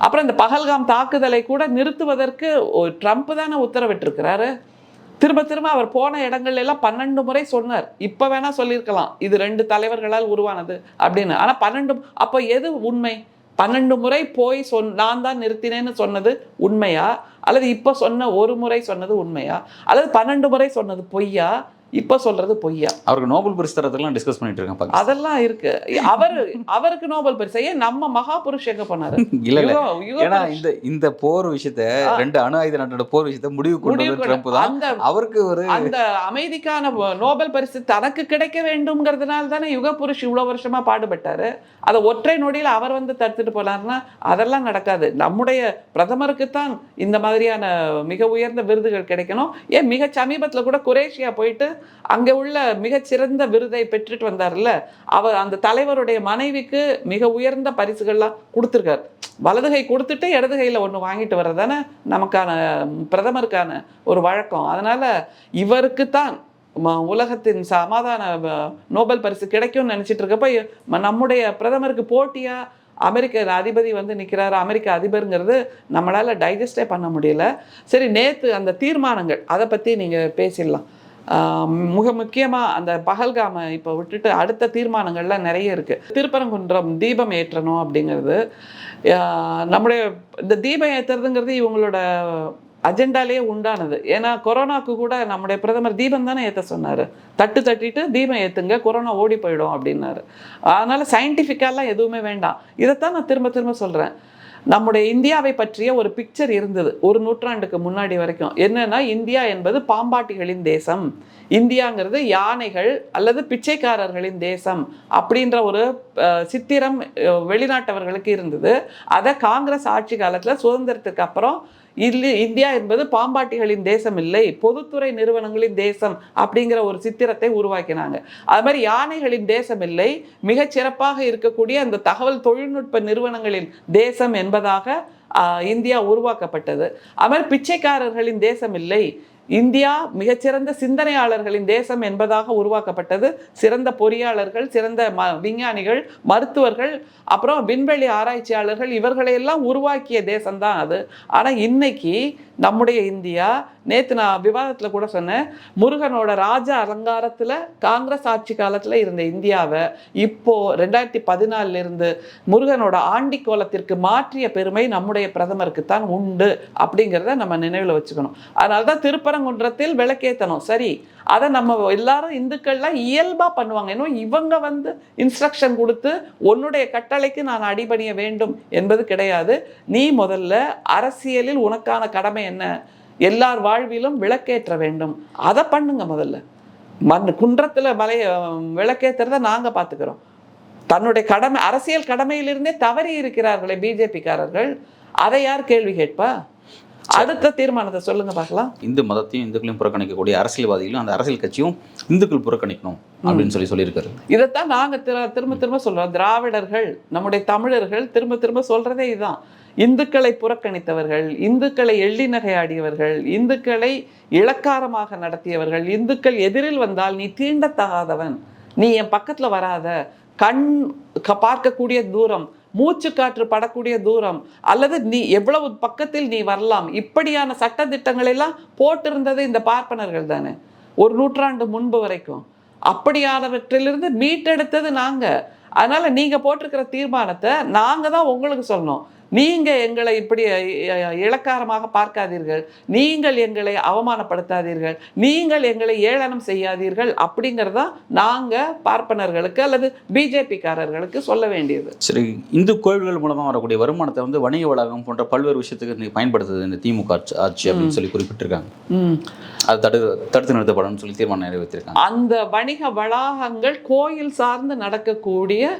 அப்புறம் இந்த பகல்காம் தாக்குதலை கூட நிறுத்துவதற்கு ட்ரம்ப் தானே உத்தரவிட்டிருக்கிறாரு. திரும்ப அவர் போன இடங்கள்ல எல்லாம் 12 முறை சொன்னார். இப்போ வேணா சொல்லியிருக்கலாம் இது 2 தலைவர்களால் உருவானது அப்படின்னு. ஆனால் 12, அப்போ எது உண்மை? 12 முறை போய் நான் தான் நிறுத்தினேன்னு சொன்னது உண்மையா, அல்லது இப்போ சொன்ன ஒரு முறை சொன்னது உண்மையா, அல்லது 12 முறை சொன்னது பொய்யா, இப்போ சொல்றது பொய்யா? அவருக்கு நோபல் பரிசு தரதுலாம் டிஸ்கஸ் பண்ணிட்டு இருக்காங்க. அதெல்லாம் இருக்கு. அவருக்கு நோபல் பரிசு ஏன் நம்ம மகாபுருஷ் எங்க போனாரு? இல்ல ஏன்னா இந்த போர் விஷயத்த 2 அணு ஆயுத நாட்டோட போர் விஷயத்த முடிவு கொண்டு ட்ரம்ப் தான். அவருக்கு ஒரு அந்த அமைதிக்கான நோபல் பரிசு தனக்கு கிடைக்க வேண்டும்ங்கிறதுனால தானே யுக புருஷ் இவ்வளவு வருஷமா பாடுபட்டாரு. அதை ஒற்றை நொடியில் அவர் வந்து தடுத்துட்டு போனார்னா அதெல்லாம் நடக்காது. நம்முடைய பிரதமருக்குத்தான் இந்த மாதிரியான மிக உயர்ந்த விருதுகள் கிடைக்கணும். ஏன் மிக சமீபத்தில் கூட குரேஷியா போயிட்டு அங்கே உள்ள மிகச்சிறந்த விருதை பெற்றுட்டு வந்தார்ல, அவர் அந்த தலைவருடைய மனைவிக்கு மிக உயர்ந்த பரிசுகள்லாம் கொடுத்துருக்காரு. வலதுகை கொடுத்துட்டு இடதுகையில் ஒன்று வாங்கிட்டு வர்றதானே நமக்கான பிரதமருக்கான ஒரு வழக்கம். அதனால இவருக்குத்தான் உலகத்தின் சமாதான நோபல் பரிசு கிடைக்கும்னு நினச்சிட்டு இருக்கப்ப நம்முடைய பிரதமருக்கு போட்டியா அமெரிக்க அதிபதி வந்து நிற்கிறாரு. அமெரிக்க அதிபருங்கிறது நம்மளால் டைஜஸ்டே பண்ண முடியல. சரி, நேற்று அந்த தீர்மானங்கள் அதை பற்றி நீங்கள் பேசிடலாம். மிக முக்கியமாக அந்த பகல்காமை இப்போ விட்டுட்டு அடுத்த தீர்மானங்கள்லாம் நிறைய இருக்குது. திருப்பரங்குன்றம் தீபம் ஏற்றணும் அப்படிங்கிறது, நம்முடைய இந்த தீபம் ஏற்றுறதுங்கிறது இவங்களோட அஜெண்டாலேயே உண்டானது. ஏன்னா கொரோனாவுக்கு கூட நம்முடைய பிரதமர் தீபம் தானே ஏற்ற சொன்னார். தட்டிட்டு தீபம் ஏற்றுங்க, கொரோனா ஓடி போயிடும் அப்படின்னாரு. அதனால் சயின்டிஃபிக்காலாம் எதுவுமே வேண்டாம். இதைத்தான் நான் திரும்ப சொல்கிறேன். நம்முடைய இந்தியாவை பற்றிய ஒரு பிக்சர் இருந்தது ஒரு நூற்றாண்டுக்கு முன்னாடி வரைக்கும். என்னன்னா, இந்தியா என்பது பாம்பாட்டிகளின் தேசம், இந்தியாங்கிறது யானைகள் அல்லது பிச்சைக்காரர்களின் தேசம் அப்படின்ற ஒரு சித்திரம் வெளிநாட்டவர்களுக்கு இருந்தது. அதை காங்கிரஸ் ஆட்சி காலத்தில் சுதந்திரத்துக்கு அப்புறம் இந்தியா என்பது பாம்பாட்டிகளின் தேசம் இல்லை, பொதுத்துறை நிறுவனங்களின் தேசம் அப்படிங்கிற ஒரு சித்திரத்தை உருவாக்கினாங்க. அது மாதிரி யானைகளின் தேசம் இல்லை, மிகச் சிறப்பாக இருக்கக்கூடிய அந்த தகவல் தொழில்நுட்ப நிறுவனங்களின் தேசம் என்பதாக இந்தியா உருவாக்கப்பட்டது. அது மாதிரி பிச்சைக்காரர்களின் தேசம் இல்லை, இந்தியா மிகச்சிறந்த சிந்தனையாளர்களின் தேசம் என்பதாக உருவாக்கப்பட்டது. சிறந்த பொறியாளர்கள், சிறந்த விஞ்ஞானிகள், மருத்துவர்கள், அப்புறம் விண்வெளி ஆராய்ச்சியாளர்கள் இவர்களையெல்லாம் உருவாக்கிய தேசம்தான் அது. ஆனால் இன்னைக்கு நம்முடைய இந்தியா, நேற்று நான் விவாதத்தில் கூட சொன்னேன், முருகனோட ராஜ அலங்காரத்தில் காங்கிரஸ் ஆட்சி காலத்தில் இருந்த இந்தியாவை இப்போ 2014 இருந்து முருகனோட ஆண்டி கோலத்திற்கு மாற்றிய பெருமை நம்முடைய பிரதமருக்கு தான் உண்டு அப்படிங்கிறத நம்ம நினைவில் வச்சுக்கணும். அதனால தான் திருப்பரங்குன்றத்தில் விளக்கேற்றணும். சரி, அதை நம்ம எல்லாரும் இந்துக்கள்லாம் இயல்பாக பண்ணுவாங்க. இன்னும் இவங்க இன்ஸ்ட்ரக்ஷன் கொடுத்து உன்னுடைய கட்டளைக்கு நான் அடிபணிய வேண்டும் என்பது கிடையாது. நீ முதல்ல அரசியலில் உனக்கான கடமை என்ன, எல்லார் வாழ்விலும் விளக்கேற்ற வேண்டும், அதை பண்ணுங்க முதல்ல. குன்றத்தில் விளக்கேற்றுறத நாங்கள் பார்த்துக்கிறோம். தன்னுடைய கடமை, அரசியல் கடமையிலிருந்தே தவறி இருக்கிறார்களே பிஜேபிக்காரர்கள், அதை யார் கேள்வி கேட்பா? அடுத்த தீர்மானத்தை சொல்லுங்க பார்க்கலாம். இந்து மதத்தையும் இந்துக்களையும் புறக்கணிக்கக்கூடிய அரசியல்வாதிகளும் அந்த அரசியல் கட்சியும் இந்துக்கள் புறக்கணிக்கணும் அப்படின்னு சொல்லியிருக்காரு. இதைத்தான் நாங்க திரும்ப திரும்ப சொல்றோம். திராவிடர்கள், நம்முடைய தமிழர்கள் திரும்ப திரும்ப சொல்றதே இதுதான். இந்துக்களை புறக்கணித்தவர்கள், இந்துக்களை எள்ளி நகையாடியவர்கள், இந்துக்களை இளக்காரமாக நடத்தியவர்கள், இந்துக்கள் எதிரில் வந்தால் நீ தீண்டத்தகாதவன், நீ என் பக்கத்துல வராத, கண் பார்க்கக்கூடிய தூரம், மூச்சு காற்று படக்கூடிய தூரம், அல்லது நீ எவ்வளவு பக்கத்தில் நீ வரலாம், இப்படியான சட்ட திட்டங்கள் எல்லாம் போட்டிருந்தது இந்த பார்ப்பனர்கள் தானே ஒரு நூற்றாண்டு முன்பு வரைக்கும். அப்படியானவற்றிலிருந்து மீட்டெடுத்தது நாங்க. அதனால நீங்க போட்டிருக்கிற தீர்மானத்தை நாங்க தான் உங்களுக்கு சொல்லணும். நீங்க எங்களை இப்படி இளக்காரமாக பார்க்காதீர்கள், நீங்கள் எங்களை அவமானப்படுத்தாதீர்கள், நீங்கள் எங்களை ஏளனம் செய்யாதீர்கள் அப்படிங்கிறதா நாங்க பார்ப்பனர்களுக்கு அல்லது பிஜேபிக்காரர்களுக்கு சொல்ல வேண்டியது. சரி, இந்து கோயில்கள் மூலமா வரக்கூடிய வருமானத்தை வணிக வளாகம் போன்ற பல்வேறு விஷயத்துக்கு நீ பயன்படுத்துது இந்த திமுக ஆட்சி அப்படின்னு சொல்லி குறிப்பிட்டிருக்காங்க. அது தடுத்து நிறுத்தப்படும் சொல்லி தீர்மானம் நிறைவேற்றிருக்காங்க. அந்த வணிக வளாகங்கள் கோயில் சார்ந்து நடக்கக்கூடிய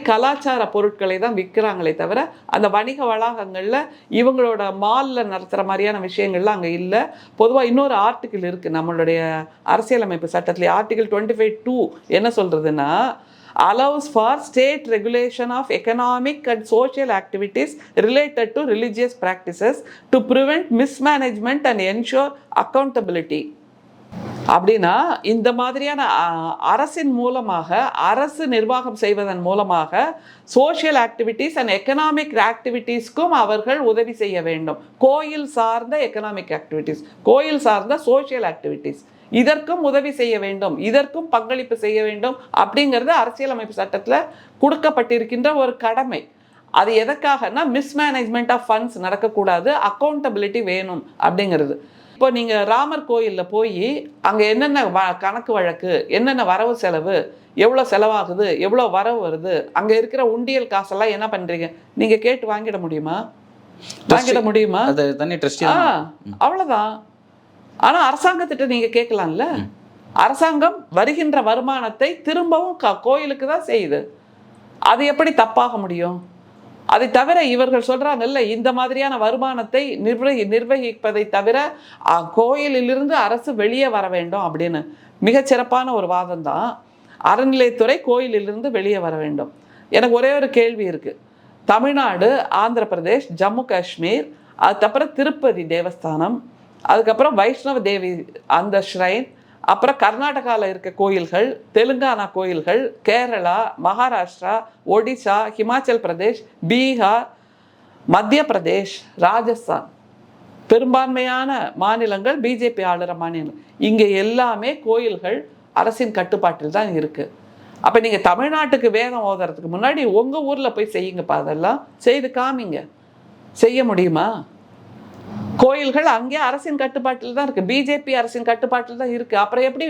கலாச்சார பொருட்களை தான் விற்கிறாங்களே தவிர அந்த வணிக வளாகங்களில் இவங்களோட மாலில் நடத்துகிற மாதிரியான விஷயங்கள்லாம் அங்கே இல்லை. பொதுவாக இன்னொரு ஆர்டிக்கிள் இருக்குது நம்மளுடைய அரசியலமைப்பு சட்டத்தில், ஆர்டிகிள் 25(2) என்ன சொல்கிறதுன்னா, allows for state regulation of economic and social activities related to religious practices to prevent mismanagement and ensure accountability. அப்படின்னா இந்த மாதிரியான அரசின் மூலமாக, அரசு நிர்வாகம் செய்வதன் மூலமாக சோஷியல் ஆக்டிவிட்டீஸ் அண்ட் எக்கனாமிக் ஆக்டிவிட்டீஸ்க்கும் அவர்கள் உதவி செய்ய வேண்டும். கோயில் சார்ந்த எக்கனாமிக் ஆக்டிவிட்டீஸ், கோயில் சார்ந்த சோஷியல் ஆக்டிவிட்டீஸ், இதற்கும் உதவி செய்ய வேண்டும், இதற்கும் பங்களிப்பு செய்ய வேண்டும் அப்படிங்கிறது அரசியலமைப்பு சட்டத்தில் கொடுக்கப்பட்டிருக்கின்ற ஒரு கடமை. அது எதற்காகனா மிஸ்மேனேஜ்மெண்ட் ஆஃப் ஃபண்ட்ஸ் நடக்கக்கூடாது, அக்கௌண்டபிலிட்டி வேணும் அப்படிங்கிறது. இப்போ நீங்கள் ராமர் கோயிலில் போய் அங்கே என்னென்ன கணக்கு வழக்கு, என்னென்ன வரவு செலவு, எவ்வளோ செலவாகுது, எவ்வளோ வரவு வருது, அங்கே இருக்கிற உண்டியல் காசெல்லாம் என்ன பண்ணுறீங்க நீங்கள் கேட்டு வாங்கிட முடியுமா? வாங்கிட முடியுமா? அவ்வளோதான். ஆனால் அரசாங்கத்திட்ட நீங்கள் கேட்கலாம்ல. அரசாங்கம் வருகின்ற வருமானத்தை திரும்பவும் கோயிலுக்கு தான் செய்யுது. அது எப்படி தப்பாக முடியும்? அதை தவிர இவர்கள் சொல்றாங்கல்ல, இந்த மாதிரியான வருமானத்தை நிர்வகிப்பதை தவிர கோயிலிலிருந்து அரசு வெளியே வர வேண்டும் அப்படின்னு. மிகச்சிறப்பான ஒரு வாதம் தான். அறநிலையத்துறை கோயிலிலிருந்து வெளியே வர வேண்டும். எனக்கு ஒரே ஒரு கேள்வி இருக்கு. தமிழ்நாடு, ஆந்திர பிரதேஷ், ஜம்மு காஷ்மீர், அதுக்கப்புறம் திருப்பதி தேவஸ்தானம், அதுக்கப்புறம் வைஷ்ணவ தேவி அந்த ஷ்ரைன், அப்புறம் கர்நாடகாவில் இருக்க கோயில்கள், தெலுங்கானா கோயில்கள், கேரளா, மகாராஷ்டிரா, ஒடிசா, ஹிமாச்சல் பிரதேஷ், பீகார், மத்திய பிரதேஷ், ராஜஸ்தான், பெரும்பான்மையான மாநிலங்கள் பிஜேபி ஆளுற மாநிலம். இங்கே எல்லாமே கோயில்கள் அரசின் கட்டுப்பாட்டில் தான் இருக்குது. அப்போ நீங்கள் தமிழ்நாட்டுக்கு வேதம் ஓதுறதுக்கு முன்னாடி உங்கள் ஊரில் போய் செய்யுங்கப்பா, அதெல்லாம் செய்து காமிங்க. செய்ய முடியுமா? கோயில்கள் அங்கே அரசின் கட்டுப்பாட்டில் தான் இருக்குது, பிஜேபி அரசின் கட்டுப்பாட்டில் தான் இருக்குது. அப்புறம் எப்படி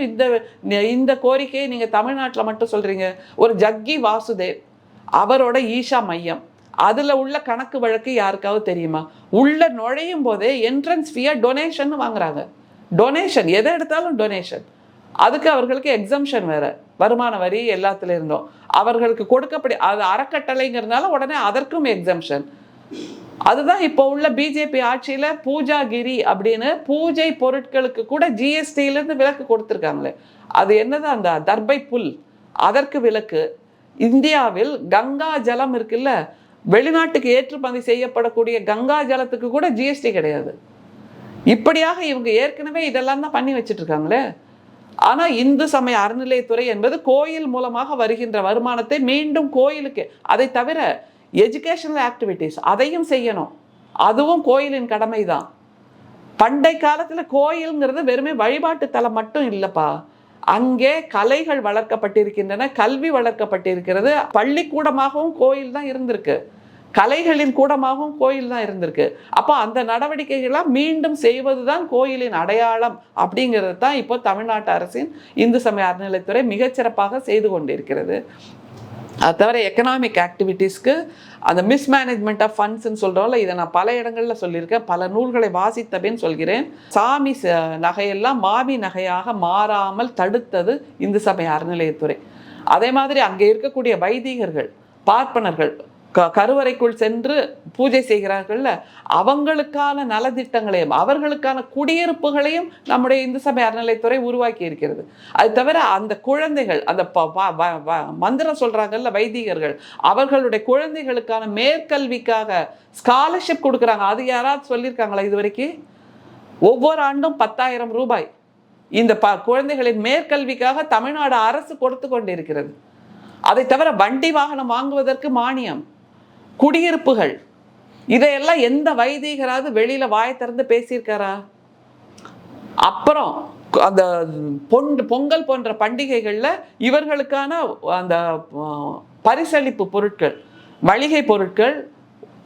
இந்த கோரிக்கையை நீங்கள் தமிழ்நாட்டில் மட்டும் சொல்கிறீங்க? ஒரு ஜக்கி வாசுதேவ், அவரோட ஈஷா மையம், அதில் உள்ள கணக்கு வழக்கு யாருக்காவது தெரியுமா? உள்ள நுழையும் போதே என்ட்ரன்ஸ் ஃபீயை டொனேஷன் வாங்குறாங்க. டொனேஷன், எதை எடுத்தாலும் டொனேஷன். அதுக்கு அவர்களுக்கு எக்ஸம்ஷன் வேறு, வருமான வரி எல்லாத்துல இருந்தோம் அவர்களுக்கு கொடுக்கப்படி, அது அறக்கட்டளைங்கிறதுனால உடனே அதற்கும் எக்ஸம்ஷன். அதுதான் இப்போ உள்ள பிஜேபி ஆட்சியில பூஜாகிரி அப்படின்னு பூஜை பொருட்களுக்கு கூட ஜிஎஸ்டியிலிருந்து விலக்கு கொடுத்துருக்காங்களே. அது என்னது, அந்த தர்பை புல், அதற்கு விலக்கு. இந்தியாவில் கங்கா ஜலம் இருக்குல்ல, வெளிநாட்டுக்கு ஏற்றுமதி செய்யப்படக்கூடிய கங்கா ஜலத்துக்கு கூட ஜிஎஸ்டி கிடையாது. இப்படியாக இவங்க ஏற்கனவே இதெல்லாம் தான் பண்ணி வச்சுட்டு இருக்காங்களே. ஆனா இந்து சமய அறநிலையத்துறை என்பது கோயில் மூலமாக வருகின்ற வருமானத்தை மீண்டும் கோயிலுக்கு, அதை தவிர எஜுகேஷனல் ஆக்டிவிட்டீஸ் அதையும் செய்யணும், அதுவும் கோயிலின் கடமை தான். பண்டை காலத்துல கோயில்ங்கிறது வெறுமே வழிபாட்டு தலம் மட்டும் இல்லப்பா, அங்கே கலைகள் வளர்க்கப்பட்டிருக்கின்றன, கல்வி வளர்க்கப்பட்டிருக்கிறது. பள்ளிக்கூடமாகவும் கோயில் தான் இருந்திருக்கு, கலைகளின் கூடமாகவும் கோயில் தான் இருந்திருக்கு. அப்போ அந்த நடவடிக்கைகள்லாம் மீண்டும் செய்வதுதான் கோயிலின் அடையாளம் அப்படிங்கிறது தான் இப்போ தமிழ்நாட்டு அரசின் இந்து சமய அறநிலையத்துறை மிகச்சிறப்பாக செய்து கொண்டிருக்கிறது. அது தவிர எக்கனாமிக் ஆக்டிவிட்டீஸ்க்கு அந்த மிஸ்மேனேஜ்மெண்ட் ஆஃப் ஃபண்ட்ஸ்ன்னு சொல்கிறோம்ல, இதை நான் பல இடங்களில் சொல்லியிருக்கேன், பல நூல்களை வாசித்தபின்னு சொல்கிறேன். சாமி நகையெல்லாம் மாமி நகையாக மாறாமல் தடுத்தது இந்து சமய அறநிலையத்துறை. அதே மாதிரி அங்கே இருக்கக்கூடிய வைதிகர்கள், பார்ப்பனர்கள் கருவறைக்குள் சென்று பூஜை செய்கிறார்கள்ல, அவங்களுக்கான நலத்திட்டங்களையும் அவர்களுக்கான குடியிருப்புகளையும் நம்முடைய இந்து சமய அறநிலையத்துறை உருவாக்கி இருக்கிறது. அது தவிர அந்த குழந்தைகள், அந்த மந்திரம் சொல்றாங்கல்ல வைதிகர்கள், அவர்களுடைய குழந்தைகளுக்கான மேற்கல்விக்காக ஸ்காலர்ஷிப் கொடுக்குறாங்க. அது யாராவது சொல்லியிருக்காங்களா இது வரைக்கும்? ஒவ்வொரு ஆண்டும் 10,000 ரூபாய் இந்த குழந்தைகளின் மேற்கல்விக்காக தமிழ்நாடு அரசு கொடுத்து கொண்டிருக்கிறது. அதை தவிர வண்டி வாகனம் வாங்குவதற்கு மானியம், குடியிருப்புகள், இதையெல்லாம் எந்த வைதிகராவது வெளியில வாயை திறந்து பேசியிருக்காரா? அப்புறம் அந்த பொங்கல் போன்ற பண்டிகைகள்ல இவர்களுக்கான அந்த பரிசளிப்பு பொருட்கள், மளிகை பொருட்கள்,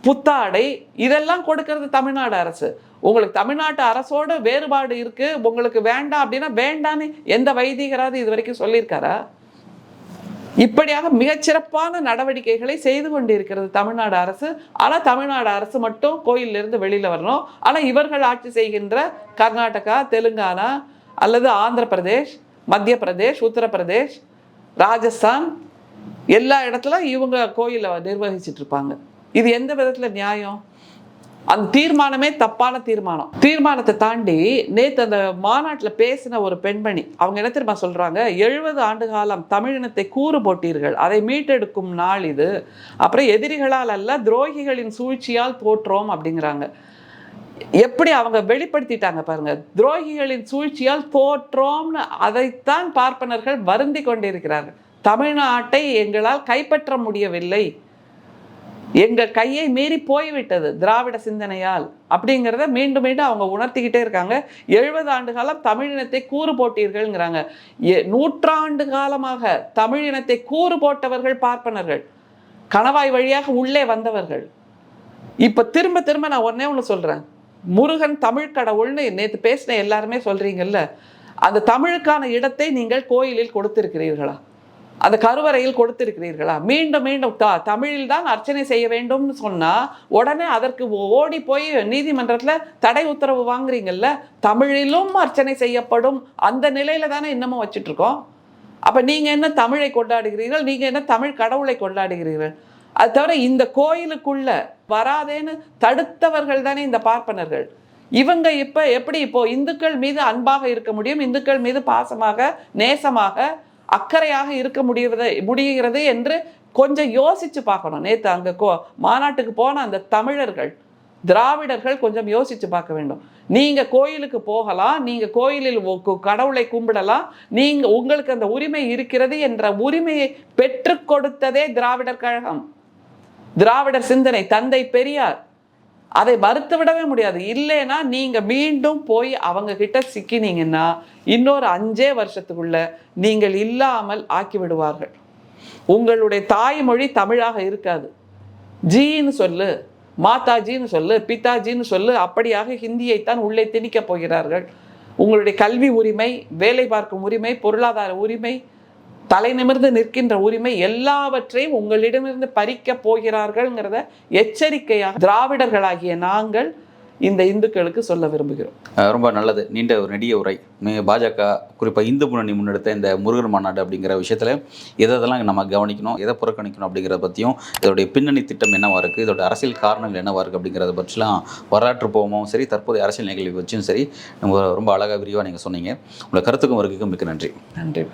புத்தாடை, இதெல்லாம் கொடுக்கறது தமிழ்நாடு அரசு. உங்களுக்கு தமிழ்நாட்டு அரசோட வேறுபாடு இருக்கு, உங்களுக்கு வேண்டாம் அப்படின்னா வேண்டான்னு எந்த வைதிகராவது இது வரைக்கும் சொல்லியிருக்காரா? இப்படியாக மிகச்சிறப்பான நடவடிக்கைகளை செய்து கொண்டிருக்கிறது தமிழ்நாடு அரசு. ஆனால் தமிழ்நாடு அரசு மட்டும் கோயிலிருந்து வெளியில் வரணும். ஆனால் இவர்கள் ஆட்சி செய்கின்ற கர்நாடகா, தெலுங்கானா அல்லது ஆந்திர பிரதேஷ், மத்திய பிரதேஷ், உத்தரப்பிரதேஷ், ராஜஸ்தான், எல்லா இடத்துல இவங்க கோயிலை நிர்வகிச்சுட்டு இருப்பாங்க. இது எந்த விதத்தில் நியாயம்? அந்த தீர்மானமே தப்பான தீர்மானம். தீர்மானத்தை தாண்டி நேற்று அந்த மாநாட்டில் பேசின ஒரு பெண்மணி, அவங்க என்ன தெரியுமா சொல்றாங்க, 70 ஆண்டு காலம் தமிழினத்தை கூறு போட்டீர்கள், அதை மீட்டெடுக்கும் நாள் இது, அப்புறம் எதிரிகளால் அல்ல துரோகிகளின் சூழ்ச்சியால் தோற்றோம் அப்படிங்கிறாங்க. எப்படி அவங்க வெளிப்படுத்திட்டாங்க பாருங்க, துரோகிகளின் சூழ்ச்சியால் தோற்றோம்னு. அதைத்தான் பார்ப்பனர்கள் வருந்தி கொண்டிருக்கிறார்கள். தமிழ்நாட்டை எங்களால் கைப்பற்ற முடியவில்லை, எங்கள் கையை மீறி போய்விட்டது திராவிட சிந்தனையால் அப்படிங்கிறத மீண்டும் மீண்டும் அவங்க உணர்த்திக்கிட்டே இருக்காங்க. 70 ஆண்டு காலம் தமிழினத்தை கூறு போட்டீர்கள்ங்கிறாங்க. நூற்றாண்டு காலமாக தமிழினத்தை கூறு போட்டவர்கள் பார்ப்பனர்கள், கணவாய் வழியாக உள்ளே வந்தவர்கள். இப்ப திரும்ப திரும்ப நான் ஒண்ணு சொல்றேன், முருகன் தமிழ் கடவுள்னு நேற்று பேசின எல்லாருமே சொல்றீங்கல்ல, அந்த தமிழுக்கான இடத்தை நீங்கள் கோயிலில் கொடுத்திருக்கிறீர்களா? அந்த கருவறையில் கொடுத்திருக்கிறீர்களா? மீண்டும் மீண்டும் தமிழில் தான் அர்ச்சனை செய்ய வேண்டும்னு சொன்னா உடனே அதற்கு ஓடி போய் நீதிமன்றத்தில் தடை உத்தரவு வாங்குறீங்கல்ல. தமிழிலும் அர்ச்சனை செய்யப்படும் அந்த நிலையில தானே இன்னமும் வச்சுட்டு இருக்கோம். அப்ப நீங்க என்ன தமிழை கொண்டாடுகிறீர்கள், நீங்க என்ன தமிழ் கடவுளை கொண்டாடுகிறீர்கள்? அது தவிர இந்த கோயிலுக்குள்ள வராதேன்னு தடுத்தவர்கள் தானே இந்த பார்ப்பனர்கள். இவங்க இப்ப எப்படி இப்போ இந்துக்கள் மீது அன்பாக இருக்க முடியும், இந்துக்கள் மீது பாசமாக நேசமாக அக்கறையாக இருக்க முடிகிறது என்று கொஞ்சம் யோசிச்சு பார்க்கணும். நேற்று அங்க மாநாட்டுக்கு போன அந்த தமிழர்கள், திராவிடர்கள் கொஞ்சம் யோசிச்சு பார்க்க வேண்டும். நீங்க கோயிலுக்கு போகலாம், நீங்க கோயிலில் கடவுளை கும்பிடலாம், நீங்க உங்களுக்கு அந்த உரிமை இருக்கிறது என்ற உரிமையை பெற்றுக் கொடுத்ததே திராவிடர் கழகம், திராவிடர் சிந்தனை, தந்தை பெரியார். அதை மறுத்து விடவே முடியாது. இல்லைன்னா நீங்க மீண்டும் போய் அவங்க கிட்ட சிக்கினீங்கன்னா இன்னொரு 5 வருஷத்துக்குள்ள நீங்கள் இல்லாமல் ஆக்கி விடுவார்கள். உங்களுடைய தாய்மொழி தமிழாக இருக்காது. ஜின்னு சொல்லு, மாதாஜின்னு சொல்லு, பிதாஜின்னு சொல்லு, அப்படியாக ஹிந்தியைத்தான் உள்ளே திணிக்க போகிறார்கள். உங்களுடைய கல்வி உரிமை, வேலை பார்க்கும் உரிமை, பொருளாதார உரிமை, தலை நிமிர்ந்து நிற்கின்ற உரிமை எல்லாவற்றையும் உங்களிடமிருந்து பறிக்க போகிறார்கள்ங்கிறத எச்சரிக்கையாக திராவிடர்களாகிய நாங்கள் இந்த இந்துக்களுக்கு சொல்ல விரும்புகிறோம். ரொம்ப நல்லது. நீண்ட ஒரு நெடிய உரை. பாஜக குறிப்பாக இந்து முன்னணி முன்னெடுத்த இந்த முருகர் மாநாடு அப்படிங்கிற விஷயத்தில் எதெல்லாம் நம்ம கவனிக்கணும், எதை புறக்கணிக்கணும் அப்படிங்கிறத பற்றியும், இதோடைய பின்னணி திட்டம் என்னவாக இருக்குது, இதோட அரசியல் காரணங்கள் என்னவாக இருக்குது அப்படிங்கிறத பற்றிலாம் வரலாற்று போகமும் சரி, தற்போதைய அரசியல் நிகழ்வு வச்சும் சரி, ரொம்ப அழகாக விரிவாக நீங்கள் சொன்னீங்க. உங்களை கருத்துக்கும் வருகைக்கும் மிக்க நன்றி. நன்றி.